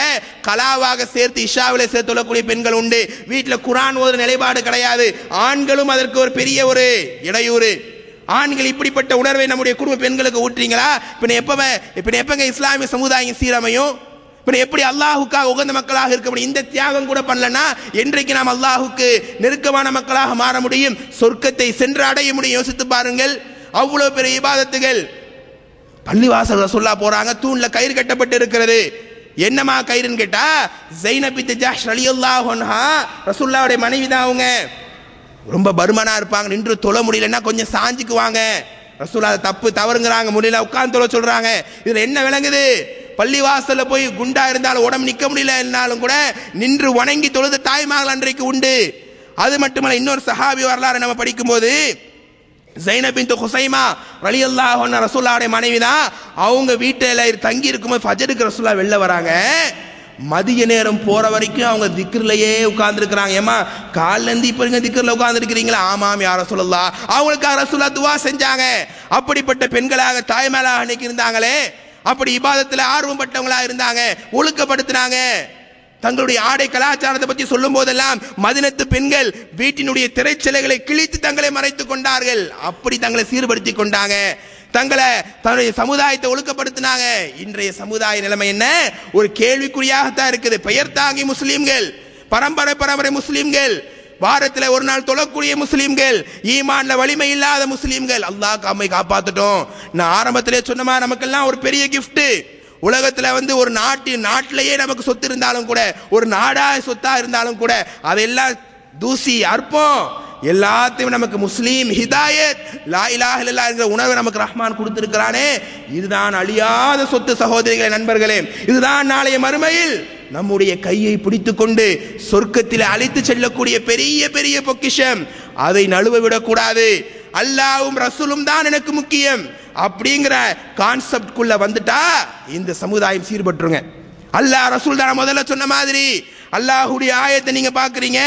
கலாவாக சேர்த்து இஷாவிலே சேர்த்து தொழக்கூடிய பெண்கள் உண்டு. வீட்டில் குர்ஆன் ஓதுற நிலைப்பாடு கிடையாது. ஆண்களும் அதற்கு ஒரு பெரிய ஒரு இடையூறு. ஆண்கள் இப்படிப்பட்ட உணர்வை நம்முடைய குடும்ப பெண்களுக்கு ஊற்றுறீங்களா? இப்ப எப்பங்க இஸ்லாமிய சமுதாயம் சீரமையும்? எப்படி அல்லாஹுக்காக உகந்த மக்களாக இருக்க முடியும்? இந்த தியாகம் கூட பண்ணலன்னா என்றைக்கு நாம் அல்லாஹுக்கு நெருக்கமான மக்களாக மாற முடியும், சொர்க்கத்தை சென்று அடைய முடியும்? யோசித்து பாருங்கள். அவ்வளவு பெரிய இபாதத்துகள். பள்ளிவாசல் ரசூலுல்லாஹ் போறாங்க, தூண்ல கயிறு கட்டப்பட்டு இருக்கிறது. என்னமா கயிறுன்னு கேட்டா, ஸைனப் பின்த் ஜஹ்ஷ் ரலியல்லாஹு அன்ஹா ரசூலுல்லாஹ்வுடைய மனைவி தான். அவங்க ரொம்ப பருமனா இருப்பாங்க, நின்று தொழ முடியலன்னா கொஞ்சம் சாஞ்சுக்குவாங்க. ரசூலுல்லாஹ் தப்பு தவறுங்கறாங்க, முடியல உட்கார்ந்து தொழ சொல்றாங்க. இதுல என்ன விளங்குது? பள்ளிவாசல்ல போய் குண்டா இருந்தாலும் உடம்பு நிக்க முடியலன்னாலும் கூட நின்று வணங்கி தொழுது தாய்மார்கள் அன்றைக்கு உண்டு. அது மட்டுமல்ல, இன்னொரு சஹாபி வரலாறு நம்ம படிக்கும்போது, ஸைனப் பின்த் ஹுஸைமா ரலியல்லாஹு அன்ஹா ரசூலுல்லாஹ்வுடைய மனைவி தான். அவங்க வீட்டில் தங்கி இருக்கும்போது ஃபஜ்ருக்கு ரசூலுல்லாஹ் வெளில வராங்க. மதிய நேரம் போற வரைக்கும் அவங்க திக்ர்லயே உட்கார்ந்துருக்கிறாங்க. ஏமா காலைல இருந்து இப்ப நீங்க திக்ர்ல உட்கார்ந்துருக்கிறீங்களா? ஆமாம் யா ரசூலுல்லாஹ். அவங்களுக்காக ரசூலுல்லாஹ் துவா செஞ்சாங்க. அப்படிப்பட்ட பெண்களாக தாய்மார்களாக அன்னைக்கு இருந்தாங்களே, அப்படி இபாதத்தில் ஆர்வம் பட்டவங்களா இருந்தாங்க, ஒழுக்கப்படுத்தினாங்க. தங்களுடைய ஆடை கலாச்சாரத்தை பற்றி சொல்லும் போதெல்லாம் மதினத்து பெண்கள் வீட்டினுடைய திரைச்சலைகளை கிழித்து தங்களை மறைத்துக் கொண்டார்கள். அப்படி தங்களை சீர்படுத்திக் கொண்டாங்க, தன்னுடைய சமுதாயத்தை ஒழுக்கப்படுத்தினாங்க. இன்றைய சமுதாய நிலைமை என்ன? ஒரு கேள்விக்குறியாகத்தான் இருக்குது. பெயர் தாங்கி முஸ்லீம்கள், பரம்பரை முஸ்லீம்கள், வாரத்தில் ஒரு நாள் தொழக்கூடிய முஸ்லீம்கள், ஈமான்ல வலிமை இல்லாத முஸ்லீம்கள். அல்லாஹ் நம்மை காப்பாத்தட்டும். நான் ஆரம்பத்திலே சொன்னமா, நமக்கெல்லாம் ஒரு பெரிய கிஃப்ட். உலகத்தில் ஒரு நாட்டிலேயே நமக்கு சொத்து இருந்தாலும் கூட, ஒரு நாடா சொத்தா இருந்தாலும் கூட, அதெல்லாம் தூசி அற்பம். எல்லாத்தையும் நமக்கு முஸ்லீம் ஹிதாயத் லா இலாஹ இல்லல்லாஹ் என்கிற உணர்வை நமக்கு ரஹ்மான் கொடுத்திருக்கிறானே, இதுதான் அழியாத சொத்து சகோதரிகளே, நண்பர்களே. இதுதான் நாளைய மறுமையில் நம்முடைய கையை பிடித்துக் கொண்டு சொர்க்கத்தில் அழைத்து செல்லக்கூடிய பெரிய பெரிய பொக்கிஷம். அதை நழுவ விடக்கூடாது. அல்லாஹ்வும் ரசூலும் தான் எனக்கு முக்கியம் அப்படிங்கிற கான்செப்ட் குள்ள வந்துட்டா இந்த சமுதாயம் சீர்பற்றுங்க. அல்லாஹ் ரசூல் தான் முதல்ல சொன்ன மாதிரி. அல்லாஹ்வுடைய ஆயத்தை நீங்க பாக்குறீங்க,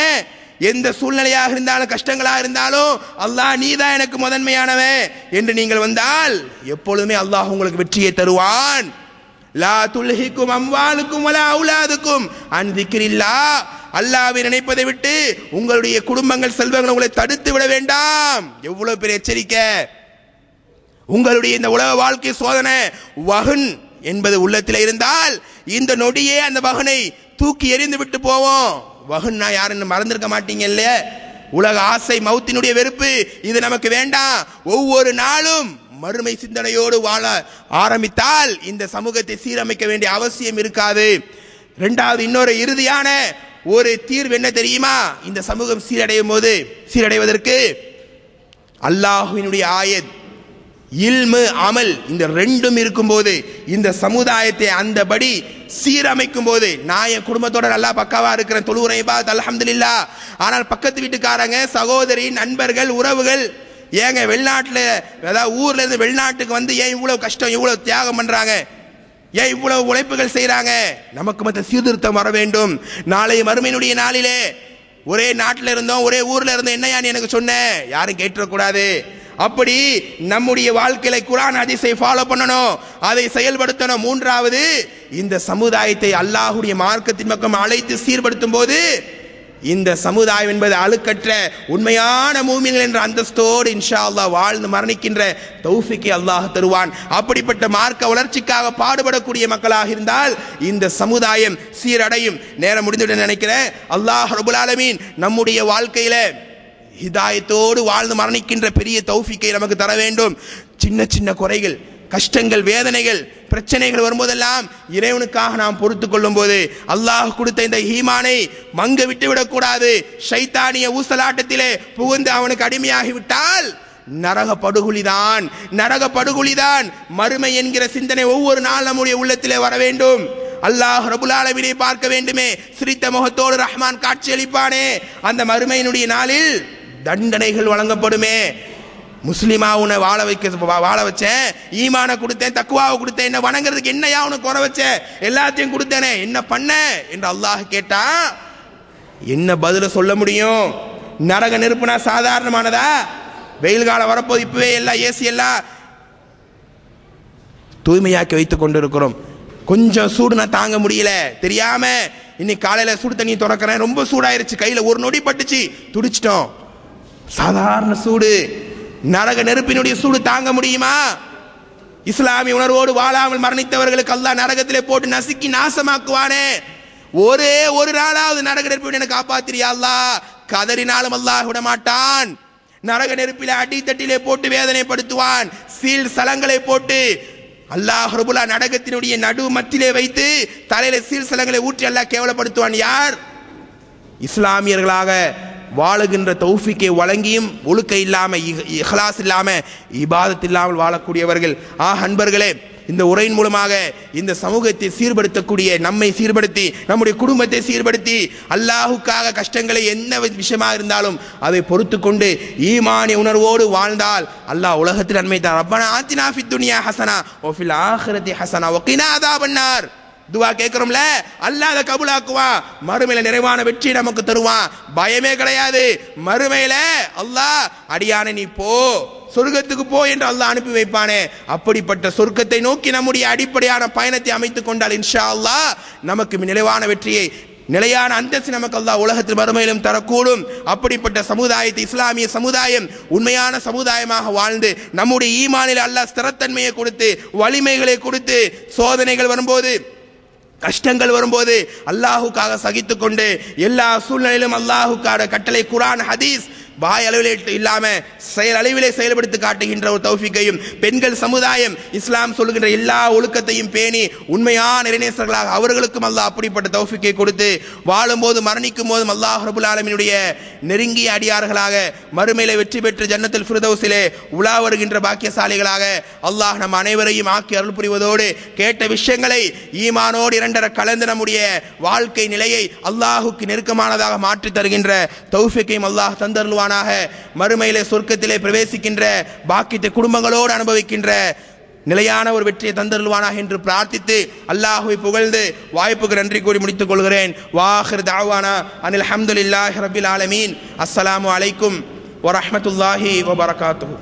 எந்த சூழ்நிலையாக இருந்தாலும் கஷ்டங்களாக இருந்தாலும் அல்லாஹ் நீதான் எனக்கு முதன்மையானவன் என்று நீங்கள் வந்தால் எப்பொழுதுமே அல்லாஹ் உங்களுக்கு வெற்றியை தருவான். லா துல்ஹிக்கும் அம்வாலுக்கும் வலா அவுலாதுக்கும் அன் திக்ரில்லாஹ். அல்லாஹ்வை நினைப்பதை விட்டு உங்களுடைய குடும்பங்கள் செல்வங்கள் உங்களை தடுத்து விட வேண்டாம். எவ்வளவு பெரிய எச்சரிக்கை! உங்களுடைய இந்த உலக வாழ்க்கை சோதனை வஹன் என்பது உள்ளத்தில் இருந்தால் இந்த நொடியே அந்த வஹனை தூக்கி எறிந்து விட்டு போவோம். வஹன்னா யாருன்னு மறந்திருக்க மாட்டீங்க இல்லையா? உலக ஆசை, மௌத்தினுடைய வெறுப்பு, இது நமக்கு வேண்டாம். ஒவ்வொரு நாளும் மறுமை சிந்தனையோடு வாழ ஆரம்பித்தால் இந்த சமூகத்தை சீரமைக்க வேண்டிய அவசியம் இருக்காது. இரண்டாவது, இன்னொரு இறுதியான ஒரு தீர்வு என்ன தெரியுமா? இந்த சமூகம் சீரடைவதற்கு அல்லாஹ்வினுடைய ஆயத், இல்மு, அமல், இந்த ரெண்டும் இருக்கும்போது இந்த சமுதாயத்தை அந்தபடி சீரமைக்கும் போது, நான் என் குடும்பத்தோட நல்லா பக்காவா இருக்கிறேன், தொழுவுரை இபாதத் அல்ஹம்துலில்லாஹ், ஆனால் பக்கத்து வீட்டுக்காரங்க, சகோதரி, நண்பர்கள், உறவுகள், ஏங்க வெளிநாட்டுல அதாவது ஊர்ல இருந்து வெளிநாட்டுக்கு வந்து ஏன் இவ்வளவு கஷ்டம், இவ்வளவு தியாகம் பண்றாங்க, ஏன் இவ்வளவு உழைப்புகள் செய்யறாங்க? நமக்கு மத்த சீர்திருத்தம் வர வேண்டும். நாளை மறுமையினுடைய நாளிலே ஒரே நாட்டில் இருந்தோம், ஒரே ஊர்ல இருந்தோம், என்னையா நீ எனக்கு சொன்ன, யாரும் கேட்டுறக்கூடாது. அப்படி நம்முடைய வாழ்க்கையில குர்ஆன் ஹதீஸை ஃபாலோ பண்ணணும், அதை செயல்படுத்தணும். மூன்றாவது, இந்த சமுதாயத்தை அல்லாஹ்வுடைய மார்க்கத்தின் பக்கம் அழைத்து சீர்படுத்தும் போது இந்த சமுதாயம் என்பது அழுக்கற்ற உண்மையான மூமின்கள் என்ற அந்தஸ்தோடு இன்ஷா அல்லாஹ் வாழ்ந்து மரணிக்கின்ற தௌஃபீக்கை அல்லாஹ் தருவான். அப்படிப்பட்ட மார்க்க வளர்ச்சிக்காக பாடுபடக்கூடிய மக்களாக இருந்தால் இந்த சமுதாயம் சீரடையும். நேரம் முடிந்துவிட நினைக்கிறேன். அல்லாஹ் ரப்புல் ஆலமீன் நம்முடைய வாழ்க்கையில ஹிதாயத்தோடு வாழ்ந்து மரணிக்கின்ற பெரிய தௌஃபீக்கை நமக்கு தர வேண்டும். சின்ன சின்ன குறைகள், கஷ்டங்கள், வேதனைகள், பிரச்சனைகள் வரும்போதெல்லாம் இறைவனுக்காக நாம் பொறுத்துக் கொள்ளும் போது அல்லாஹ் கொடுத்த இந்த ஈமானை மங்க விட்டு விடக்கூடாது. ஷைத்தானிய ஊசலாட்டத்திலே புகுந்து அவனுக்கு அடிமையாகிவிட்டால் நரக படுகொலிதான். மறுமை என்கிற சிந்தனை ஒவ்வொரு நாள் நம்முடைய உள்ளத்திலே வர வேண்டும். அல்லாஹ் ரப்புல் ஆலமீனை பார்க்க வேண்டுமே, சிரித்த முகத்தோடு ரஹ்மான் காட்சி அளிப்பானே, அந்த மறுமையினுடைய நாளில் தண்டனைகள் வழங்கப்படுமே. முஸ்லிமா உன்னை வாழ வச்சேன், ஈமான கொடுத்தேன், தக்குவாவை கொடுத்தேன், என்ன வணங்குறதுக்கு என்னையா உனக்கு குறை வச்சேன், எல்லாத்தையும் கொடுத்தேனே, என்ன பண்ண என்று அல்லாஹ் கேட்டா என்ன பதில சொல்ல முடியும்? நரக நெருப்புனா சாதாரணமானதா? வெயில் காலம் வரப்போது, இப்பவே எல்லாம் ஏசி எல்லாம் தூய்மையாக்கி வைத்துக் கொண்டிருக்கிறோம். கொஞ்சம் சூடு நான் தாங்க முடியல, தெரியாம இன்னைக்கு காலையில சுடு தண்ணி திறக்கிறேன், ரொம்ப சூடாயிருச்சு, கையில ஒரு நொடி பட்டுச்சு, துடிச்சிட்டோம். சாதாரண சூடு. நரக நெருப்பினுடைய சூடு தாங்க முடியுமா? இஸ்லாமிய உணர்வோடு வாழாமல் மரணித்தவர்களுக்கு அல்லாஹ் நரகத்திலே போட்டு நசுக்கி நாசமாக்குவானே, ஒரே ஒரு நாளாவது நரக நெருப்பு எனக்கு காப்பாத்திரியா அல்லாஹ், கதறினாலும் அல்லாஹ் விட மாட்டான். நரக நெருப்பிலே அடித்தட்டிலே போட்டு வேதனைப்படுத்துவான். சீல் சலங்களை போட்டு அல்லாஹ் ரபுல்லா நரகத்தினுடைய நடு மத்தியிலே வைத்து தலையில சீல் சலங்களை ஊற்றி அல்லாஹ் கேவலப்படுத்துவான். யார்? இஸ்லாமியர்களாக வாழுகின்ற தௌஃபீக்கை வழங்கியும் ஒழுக்க இல்லாம இஹ்லாஸ் இல்லாம இபாதத் இல்லாமல் வாழக்கூடியவர்கள். அன்பர்களே, இந்த உரையின் மூலமாக இந்த சமூகத்தை சீர்படுத்தக்கூடிய, நம்மை சீர்படுத்தி நம்முடைய குடும்பத்தை சீர்படுத்தி அல்லாஹுக்காக கஷ்டங்களை என்ன விஷயமாக இருந்தாலும் அதை பொறுத்து கொண்டு ஈமானிய உணர்வோடு வாழ்ந்தால் அல்லாஹ் உலகத்தில் நன்மை தான். ரப்பனா ஆத்தினா ஃபித் துன்யா ஹஸனா வ ஃபில் ஆখিরাতি ஹஸனா வ கினா அஸாபன்னார். துவா கேட்கிறோம்ல, அல்லாஹ் அதை கபூலாக்குவான். மறுமையில நிறைவான வெற்றி நமக்கு தருவான். பயமே கிடையாது. மறுமையில அல்லாஹ் அடியானே நீ போ, சொர்க்கத்துக்கு போ என்று அல்லாஹ் அனுப்பி வைப்பானே. அப்படிப்பட்ட சொர்க்கத்தை நோக்கி நம்முடைய அடிப்படையான பயணத்தை அமைத்துக் கொண்டால் இன்ஷா அல்லாஹ் நமக்கு நிறைவான வெற்றியை, நிலையான அந்தஸ்து நமக்கு அல்லாஹ் உலகத்தில் மறுமையிலும் தரக்கூடும். அப்படிப்பட்ட சமுதாயத்தை, இஸ்லாமிய சமுதாயம் உண்மையான சமுதாயமாக வாழ்ந்து நம்முடைய ஈமானில் அல்லாஹ் ஸ்திரத்தன்மையை கொடுத்து, வலிமைகளை கொடுத்து, சோதனைகள் வரும்போது, கஷ்டங்கள் வரும்போது அல்லாஹுக்காக சகித்துக் கொண்டு எல்லா சூழ்நிலையிலும் அல்லாஹுக்கான கட்டளை குர்ஆன் ஹதீஸ் வாய் அளவிலே இல்லாம செயல் அளவிலே செயல்படுத்தி காட்டுகின்ற ஒரு தௌஃபீக்கையும், பெண்கள் சமுதாயம் இஸ்லாம் சொல்லுகின்ற எல்லா ஒழுக்கத்தையும் பேணி உண்மையான இறைநேசர்களாக அவர்களுக்கும் அல்லாஹ் அப்படிப்பட்ட தௌஃபீக்கை கொடுத்து வாழும்போது மரணிக்கும் போதும் அல்லாஹ் ரபுல் ஆலமீனுடைய நெருங்கிய அடியார்களாக மறுமையிலே வெற்றி பெற்று ஜன்னத்துல் ஃபிர்தௌஸிலே உலா வருகின்ற பாக்கியசாலிகளாக அல்லாஹ் நம் அனைவரையும் ஆக்கி அருள் புரிவதோடு கேட்ட விஷயங்களை ஈமானோடு இரண்டர கலந்து நம்முடைய வாழ்க்கை நிலையை அல்லாஹுக்கு நெருக்கமானதாக மாற்றி தருகின்ற தௌஃபீக்கையும் அல்லாஹ் தந்தருள்வான். மறுமையிலே சொர்க்கத்திலே பிரவேசிக்கின்ற பாக்கியத்தை குடும்பங்களோடு அனுபவிக்கின்ற நிலையான ஒரு வெற்றியை தந்தருள்வானாக என்று பிரார்த்தித்து அல்லாஹ்வை புகழ்ந்து வாய்ப்புக்கு நன்றி கூறி முடித்துக் கொள்கிறேன். வாஹிர் தஅவானா அனில் ஹம்துலில்லாஹி ரப்பில் ஆலமீன். அஸ்ஸலாமு அலைக்கும் வரஹ்மத்துல்லாஹி வபரகாத்துஹு.